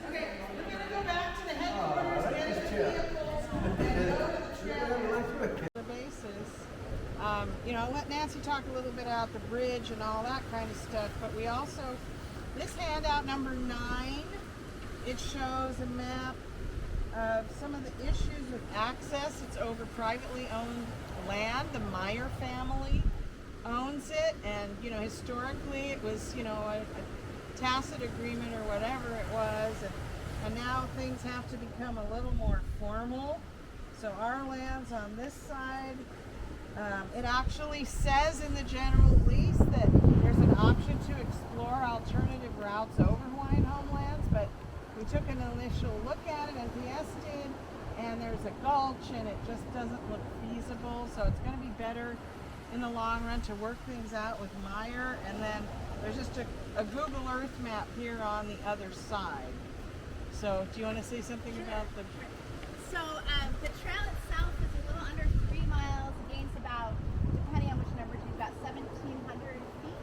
I: Okay, we're gonna go back to the headquarters, get the vehicles, and go to the trailhead. The basis. I'll let Nancy talk a little bit about the bridge and all that kind of stuff, but we also, this handout number 9, it shows a map of some of the issues with access. It's over privately owned land. The Meyer family owns it, and historically it was a tacit agreement or whatever it was, and now things have to become a little more formal. So our land's on this side. It actually says in the general lease that there's an option to explore alternative routes over Hawaiian homelands, but we took an initial look at it, as PS did, a gulch and it just doesn't look feasible. So it's going to be better in the long run to work things out with Meyer. And then there's just a Google Earth map here on the other side. So do you want to say something about the...
C: So the trail itself is a little under 3 miles, gains about, depending on which number to use, about 1,700 feet.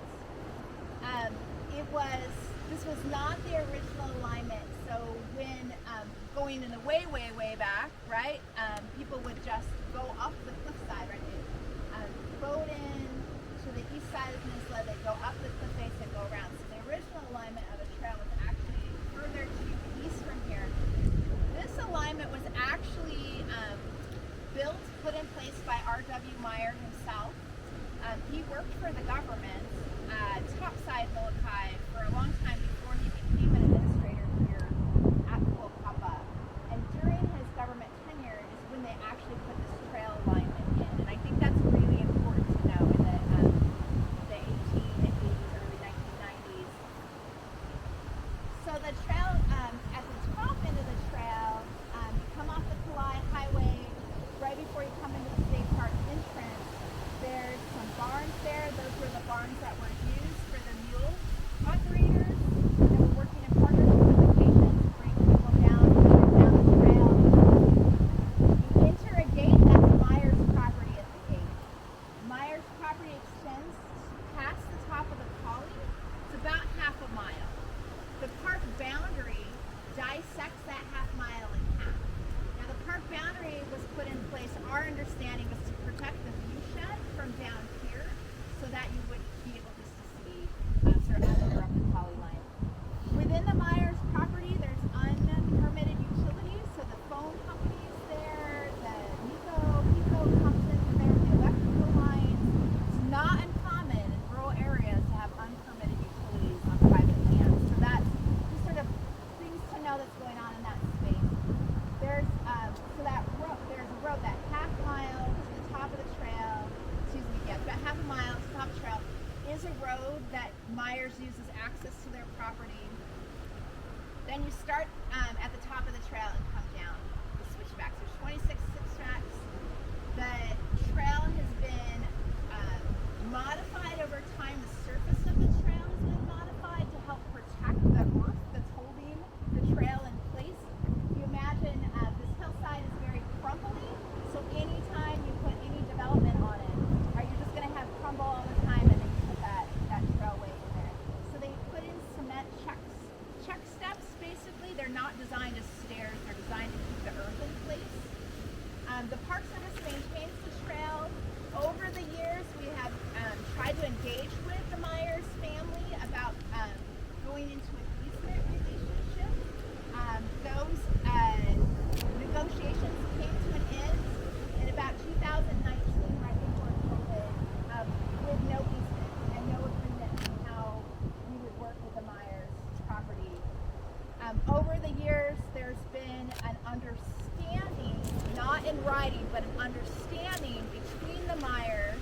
C: This was not the original alignment. So when going in the way back, right, people would just go up the cliffside, right? Boat in to the east side of the peninsula, they go up the cliff face and go around. So the original alignment of the trail was actually further to the east from here. This alignment was actually built, put in place by R.W. Meyer himself. He worked for the government, topside Moloka'i, for a long time before he became an administrator here at Kalaupapa. And during his government tenure is when they actually put this trail alignment in. And I think that's really important to know in the 1880s, early 1990s. So the trail, at the top end of the trail, you come off the Pali highway, right before you come into the state park entrance, there's some barns there. Those were the barns that were used for the mule operators. They were working in partnership with the patients to bring people down the trail. You enter a gate, that's Meyer's property at the gate. Meyer's property extends past the top of the Pali. It's about half a mile. The park boundary dissects that half mile in half. Now the park boundary was put in place, our understanding was to protect the view shed from down here so that you would be able just to see sort of up the Pali line. Within the Myers property, there's unpermitted utilities, so the phone company is there, the Pico comes in there, the electrical lines. It's not uncommon in rural areas to have unpermitted utilities on private land. So that's just sort of things to know that's going on in that space. There's there's a road that half mile to the top of the trail, about half a mile to the top of the trail is a road that Myers uses access to their property. Then you start at the top of the trail and come down the switchbacks. There's 26 switchbacks. The trail has been modified over time. The surface of the trail has been modified to help protect the earth that's holding the trail in place. You imagine this hillside is very crumbly, so anytime you put any development on it, you're just going to have crumble all the time, and then you put that trailway in there. So they put in cement check steps, basically. They're not designed as stairs. They're designed to keep the earth in place. The Park Service maintains the trail. Over the years, we have tried to engage with the Myers family about going into an easement relationship. Those negotiations came to an end in about 2019, right before COVID, with no easement and no agreement on how we would work with the Myers property. Over the years, there's been an understanding, not in writing, but an understanding between the Myers.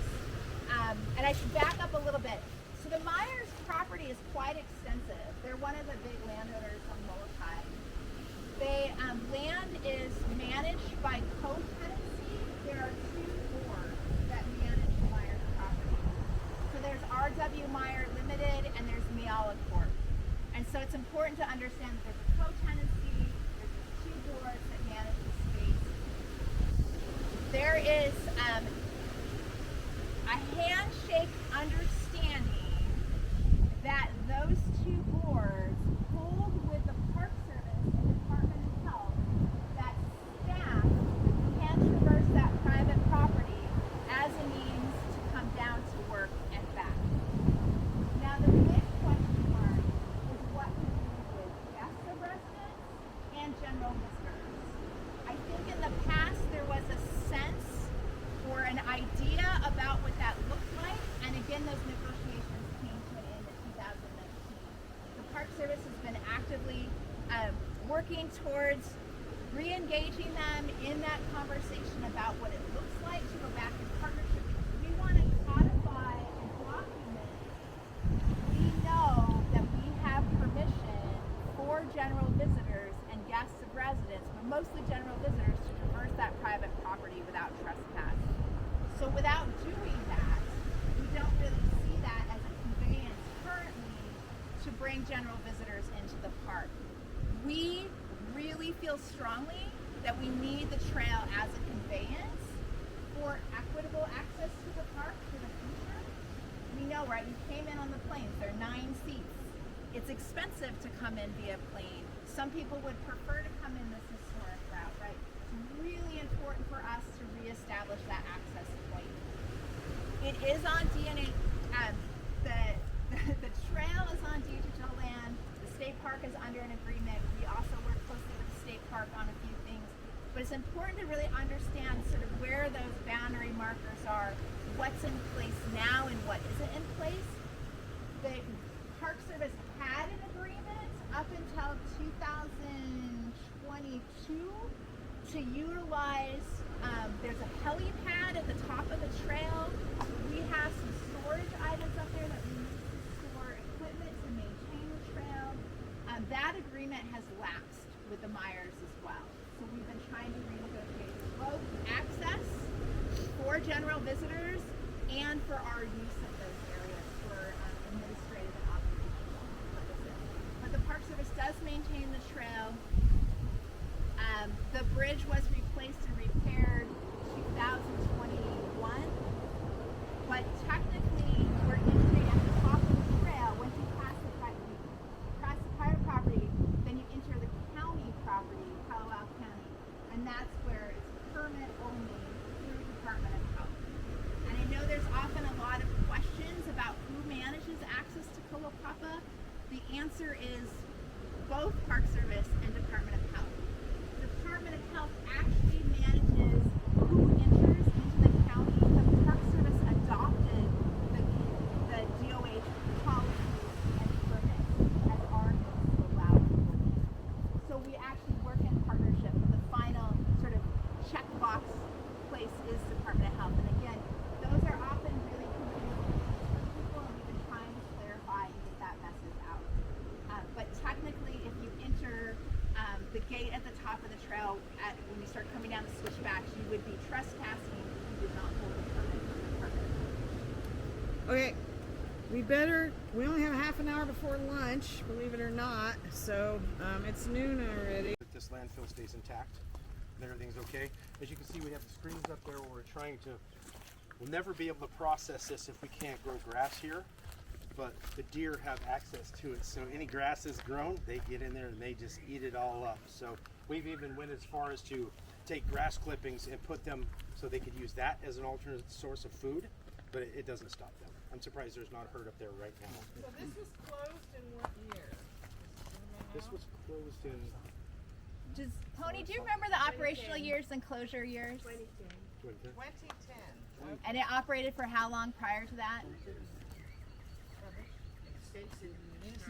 C: And I should back up a little bit. So the Myers property is quite extensive. They're one of the big landowners on Moloka'i. Land is managed by co-tenancy. There are 2 boards that manage the Myers property. So there's R.W. Meyer Limited and there's Miala Corp. And so it's important to understand that there's a co-tenancy, there's 2 boards that manage the space. There is a handshake understanding that those 2 boards hold with the Park Service and Department of Health that staff can traverse that private property as a means to come down to work and back. Now the big question mark is what to do with guests of residents and general visitors. I think in the past there was a sense or an idea about what that looked like, and again those negotiations came to an end in 2019. The Park Service has been actively working towards re-engaging them in that conversation about what it looks like to go back in partnership. We want to codify and document. We know that we have permission for general visitors and guests of residents, but mostly general visitors, to traverse that private property without trespass. So without doing that, we don't really see that as a conveyance currently to bring general visitors into the park. We really feel strongly that we need the trail as a conveyance for equitable access to the park for the future. We know, right, you came in on the planes, there are 9 seats. It's expensive to come in via plane. Some people would prefer to come in this historic route, right? It's really important for us to reestablish that access point. It is on DNA, the trail is on DHHL land. The state park is under an agreement. We also work closely with the state park on a few things. But it's important to really understand sort of where those boundary markers are, what's in place now and what isn't in place. The Park Service had an agreement up until 2022 to utilize, there's a helipad at the top of the trail. We have some storage items up there that we use to store equipment to maintain the trail. That agreement has lapsed with the Myers as well. So we've been trying to renegotiate both access for general visitors and for our use of those areas for administrative and operational purposes. But the Park Service does maintain the trail. The bridge was replaced and repaired 2021, but technically we're entering at the top of the trail. Once you pass the private property, then you enter the county property, Kalawao County, and that's where it's permit only through Department of Health. And I know there's often a lot of questions about who manages access to Kalaupapa. The answer is both Park Service and Department of Health. Department of Health actually manages who enters into the county. The Park Service adopted the DOH policies and permits as our means to allow people in. So we actually work in partnership, but the final sort of checkbox place is Department of Health. And again, those are often really confusing for people, and we've been trying to clarify and get that message out. But technically, if you enter the gate at the top of the trail, when you start coming down the switchbacks, you would be trespassing if you did not hold a permit from the permit.
I: Okay, we only have half an hour before lunch, believe it or not, so it's noon already.
K: This landfill stays intact and everything's okay. As you can see, we have the screens up there where we're trying to, we'll never be able to process this if we can't grow grass here, but the deer have access to it. So any grass is grown, they get in there and they just eat it all up. So we've even went as far as to take grass clippings and put them so they could use that as an alternate source of food, but it doesn't stop them. I'm surprised there's not a herd up there right now.
I: So this was closed in what year?
K: This was closed in
C: Tony, do you remember the operational years and closure years?
I: 2010.
C: And it operated for how long prior to that?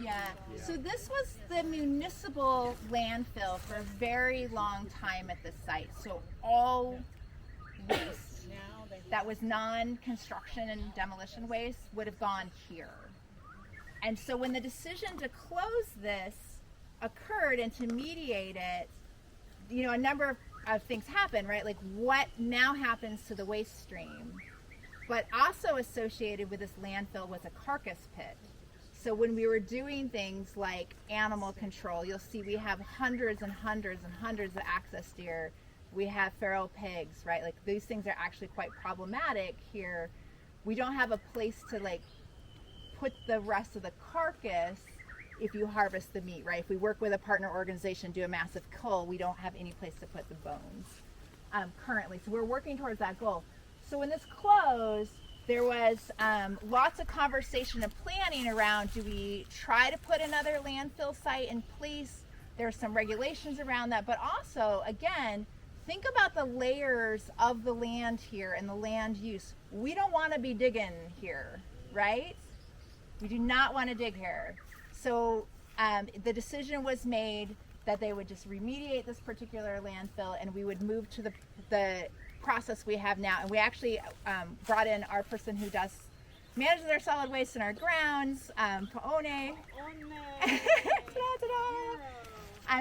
C: Yeah. So this was the municipal landfill for a very long time at the site. So all waste that was non-construction and demolition waste would have gone here. And so when the decision to close this occurred and to mediate it, you know, a number of things happened, right? Like what now happens to the waste stream? But also associated with this landfill was a carcass pit. So when we were doing things like animal control, you'll see we have hundreds and hundreds and hundreds of access deer. We have feral pigs, right? Like these things are actually quite problematic here. We don't have a place to like put the rest of the carcass if you harvest the meat, right? If we work with a partner organization, do a massive cull, we don't have any place to put the bones currently. So we're working towards that goal. So when this closed, there was lots of conversation and planning around, do we try to put another landfill site in place? There's some regulations around that, but also, again, think about the layers of the land here and the land use. We don't want to be digging here, right? We do not want to dig here. So the decision was made that they would just remediate this particular landfill and we would move to the process we have now. And we actually brought in our person who manages our solid waste in our grounds, Paone.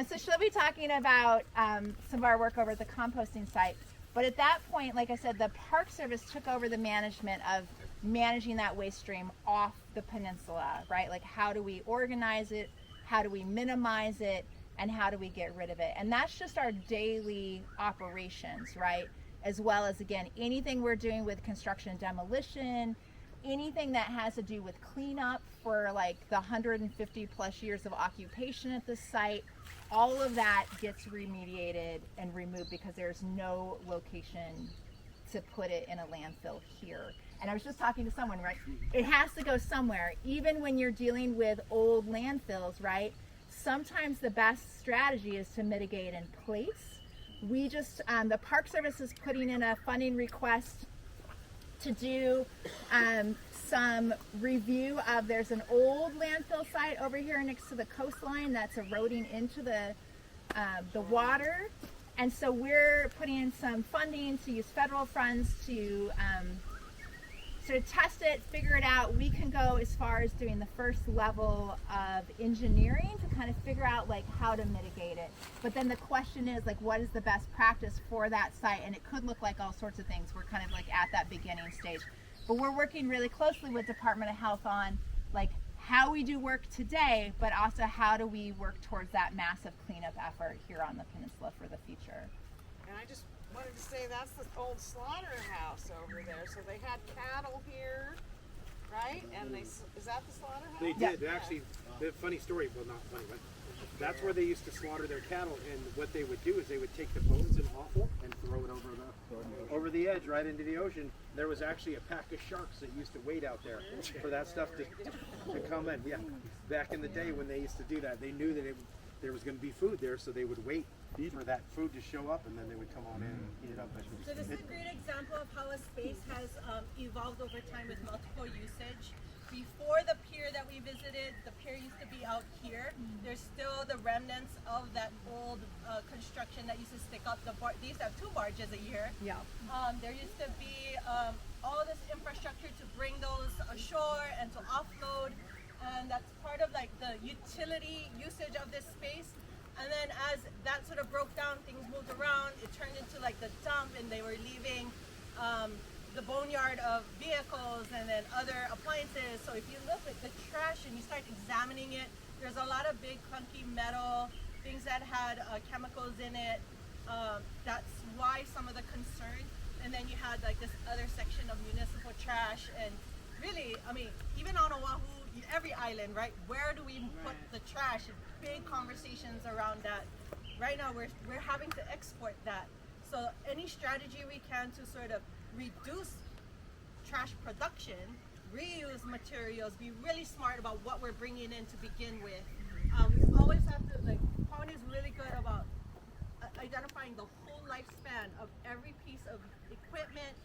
C: So she'll be talking about some of our work over at the composting site. But at that point, like I said, the Park Service took over the management of managing that waste stream off the peninsula, right? Like, how do we organize it? How do we minimize it? And how do we get rid of it? And that's just our daily operations, right? As well as, again, anything we're doing with construction and demolition, anything that has to do with cleanup for like the 150 plus years of occupation at the site, all of that gets remediated and removed because there's no location to put it in a landfill here. And I was just talking to someone, right? It has to go somewhere. Even when you're dealing with old landfills, right? Sometimes the best strategy is to mitigate in place. We just, the Park Service is putting in a funding request to do some review of, there's an old landfill site over here next to the coastline that's eroding into the water. And so we're putting in some funding to use federal funds to sort of test it, figure it out. We can go as far as doing the first level of engineering to kind of figure out like how to mitigate it. But then the question is like, what is the best practice for that site? And it could look like all sorts of things. We're kind of like at that beginning stage. But we're working really closely with Department of Health on like how we do work today, but also how do we work towards that massive cleanup effort here on the peninsula for the future.
I: And I just wanted to say that's the old slaughterhouse over there. So they had cattle here, right? And is that the slaughterhouse?
K: They did. Actually, the funny story, well, not funny, but that's where they used to slaughter their cattle. And what they would do is they would take the bones and offal and throw it over the edge right into the ocean. There was actually a pack of sharks that used to wait out there for that stuff to come in. Yeah, back in the day when they used to do that, they knew that there was going to be food there, so they would wait for that food to show up, and then they would come on in and eat it up.
J: So this is a great example of how a space has evolved over time with multiple usage. Before the pier that we visited, the pier used to be out here. There's still the remnants of that old construction that used to stick up the bar. They used to have 2 barges a year.
C: Yeah.
J: There used to be all this infrastructure to bring those ashore and to offload, and that's part of like the utility usage of this space. And then as that sort of broke down, things moved around, it turned into like the dump, and they were leaving the boneyard of vehicles and then other appliances. So if you look at the trash and you start examining it, there's a lot of big clunky metal, things that had chemicals in it. That's why some of the concern. And then you had like this other section of municipal trash. And really, I mean, even on Oahu, every island, right? Where do we put the trash? Big conversations around that. Right now, we're having to export that. So any strategy we can to sort of reduce trash production, reuse materials, be really smart about what we're bringing in to begin with. We always have to, like, Pawan is really good about identifying the whole lifespan of every piece of equipment,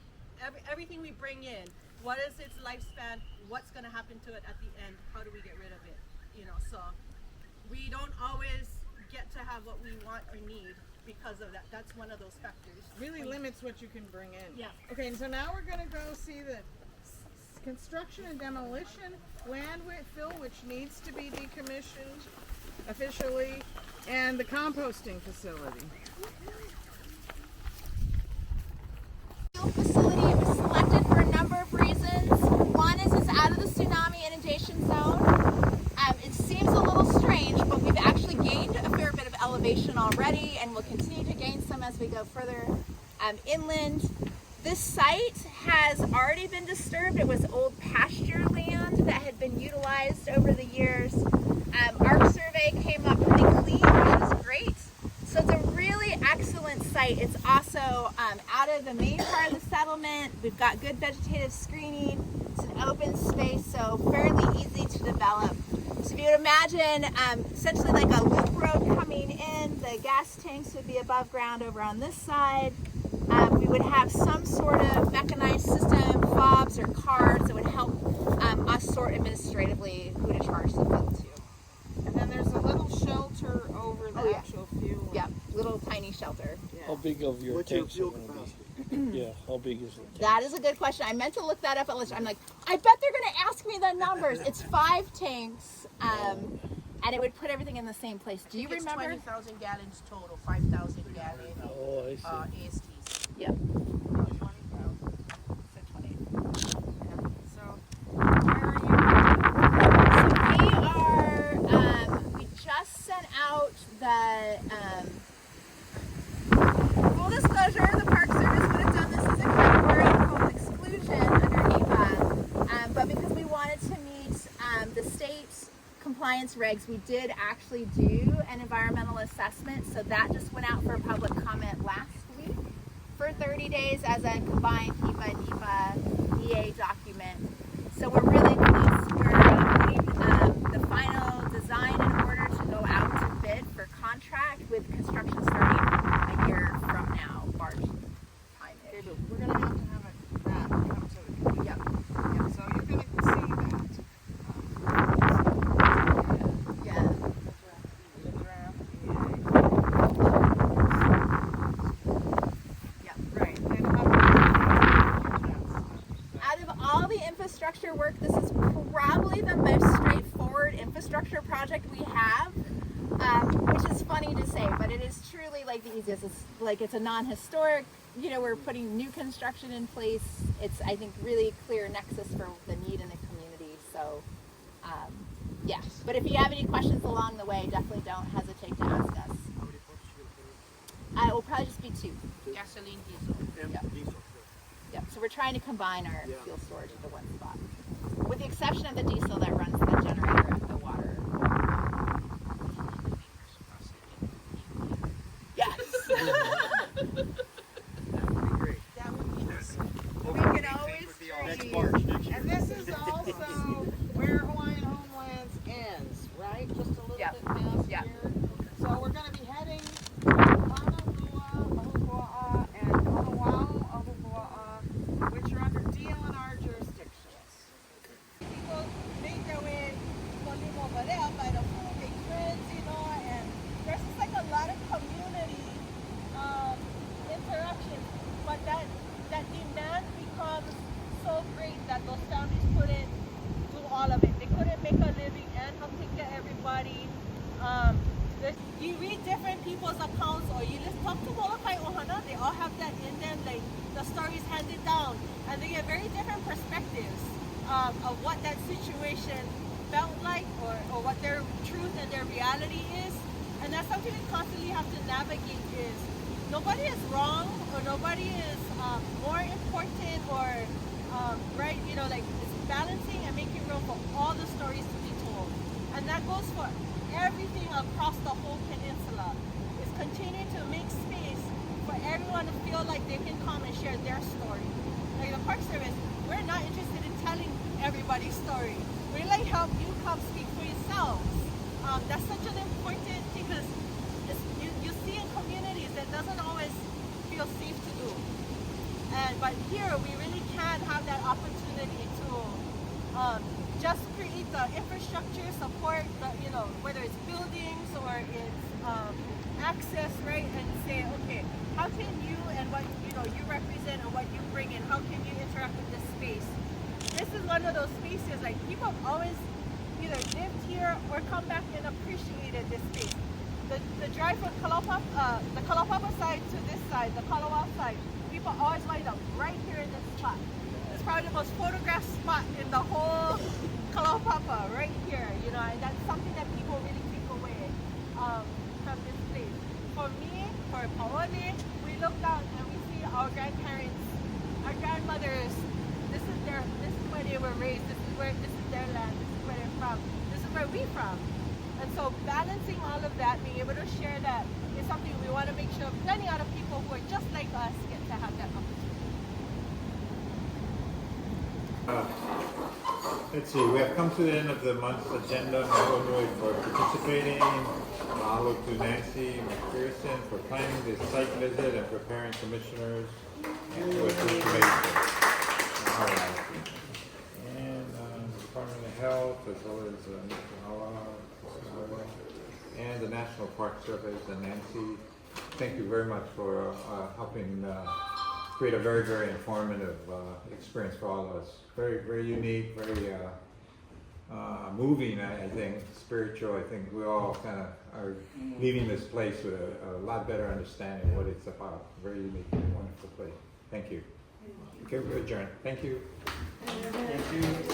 J: everything we bring in. What is its lifespan? What's going to happen to it at the end? How do we get rid of it? You know, so we don't always get to have what we want or need because of that. That's one of those factors.
I: Really limits what you can bring in.
C: Yeah.
I: Okay, and so now we're going to go see the construction and demolition landfill, which needs to be decommissioned officially, and the composting facility.
C: Facility was selected for a number of reasons. One is it's out of the tsunami inundation zone. It seems a little strange, but we've actually gained a fair bit of elevation already, and we'll continue to gain some as we go further inland. This site has already been disturbed. It was old pasture land that had been utilized over the years. Our survey came up pretty clean, which is great. So it's a really excellent site. It's also out of the main part of the settlement. We've got good vegetative screening. It's an open space, so fairly easy to develop. So if you would imagine essentially like a loop road coming in, the gas tanks would be above ground over on this side. We would have some sort of mechanized system, fobs or cards that would help us sort administratively who to charge the bill to.
I: And then there's a little shelter over the actual fuel.
C: Yeah, little tiny shelter.
I: Yeah.
H: How big of your
F: What's your
H: tanks are
F: fuel
H: going to
F: capacity?
H: be? Yeah, how big is it?
C: That is a good question. I meant to look that up at lunch. I'm like, I bet they're going to ask me the numbers. It's 5 tanks. and it would put everything in the same place. Do you remember?
I: 20,000 gallons total, 5,000 gallon
F: Oh, I see.
I: ASTs.
C: Yep.
I: 20,000.
C: So 20.
I: So, where are you?
C: We just sent out the, full disclosure, the Park Service would have done this as a category called exclusion under NEPA, but because we wanted to meet the state compliance regs, we did actually do an environmental assessment, so that just went out for public comment last week for 30 days as a combined HEPA and NEPA EA document. So we're really close. We're putting the final design in order to go out to bid for contract with construction starting a year from now, March time.
I: Okay, but we're gonna have that come to the committee.
C: Yep.
I: So you're gonna see that.
C: Yeah.
I: The draft.
C: Yep.
I: Right. And how
C: Out of all the infrastructure work, this is probably the most straightforward infrastructure project we have, which is funny to say, but it is truly like the easiest. It's like it's a non-historic, you know, we're putting new construction in place. It's, I think, really clear nexus for the need in the community. So, yeah. But if you have any questions along the way, definitely don't hesitate to ask us. It will probably just be 2.
I: gasoline, diesel.
F: Diesel.
C: Yep, so we're trying to combine our
F: Yeah.
C: fuel storage into one spot. With the exception of the diesel that runs the generator at the water. Yes.
I: That would be awesome.
J: We can always
F: Next
J: trade.
F: March, next year.
I: And this is also where Hawaiian Homelands ends, right? Just a little
C: Yep.
I: bit past
C: Yep.
I: here. So we're gonna be heading to Makanalua, Ahupua'a, and Kalawao, Ahupua'a, which are under DLNR jurisdictions. People make their way over there by the pool, make friends, you know, and there's just like a lot of community interaction, but that demand becomes so great that those families couldn't do all of it. They couldn't make a living and help take care of everybody. You read different people's accounts, or you just talk to Moloka'i Ohana, they all have that in them, like the stories handed down, and they get very different perspectives of what that situation felt like, or what their truth and their reality is. And that's something we constantly have to navigate is nobody is wrong, or nobody is more important, or right, you know, like it's balancing and making room for all the stories to be told. And that goes for everything across the whole peninsula. Is continuing to make space for everyone to feel like they can come and share their story. Like the Park Service, we're not interested in telling everybody's story. We like help you come speak for yourselves. That's such an important thing, because you see in communities that doesn't always feel safe to do. But here we really can have that opportunity to just create the infrastructure, support the, you know, whether it's buildings or it's access, right? And say, okay, how can you and what you represent and what you bring in, how can you interact with this space? This is one of those spaces, like people have always either lived here or come back and appreciated this space. The drive from the Kalaupapa side to this side, the Kalawao side, people always wind up right here in this spot. It's probably the most photographed spot in the whole Kalaupapa, right here, you know, and that's something that people really take away from this place. For me, for Paone, we look out and we see our grandparents, our grandmothers. This is where they were raised. This is their land. This is where they're from. This is where we're from. And so balancing all of that, being able to share that, is something we want to make sure plenty other people who are just like us get to have that opportunity.
B: Let's see, we have come to the end of the month's agenda. Mahalo for participating. Mahalo to Nancy McPherson for planning this site visit and preparing commissioners with information. All right. And Department of Health, as well as and the National Park Service and Nancy. Thank you very much for helping create a very, very informative experience for all of us. Very, very unique, very moving, I think, spiritual. I think we all kind of are leaving this place with a lot better understanding of what it's about. Very unique and wonderful place. Thank you. Okay, we're adjourned. Thank you.
A: Thank you.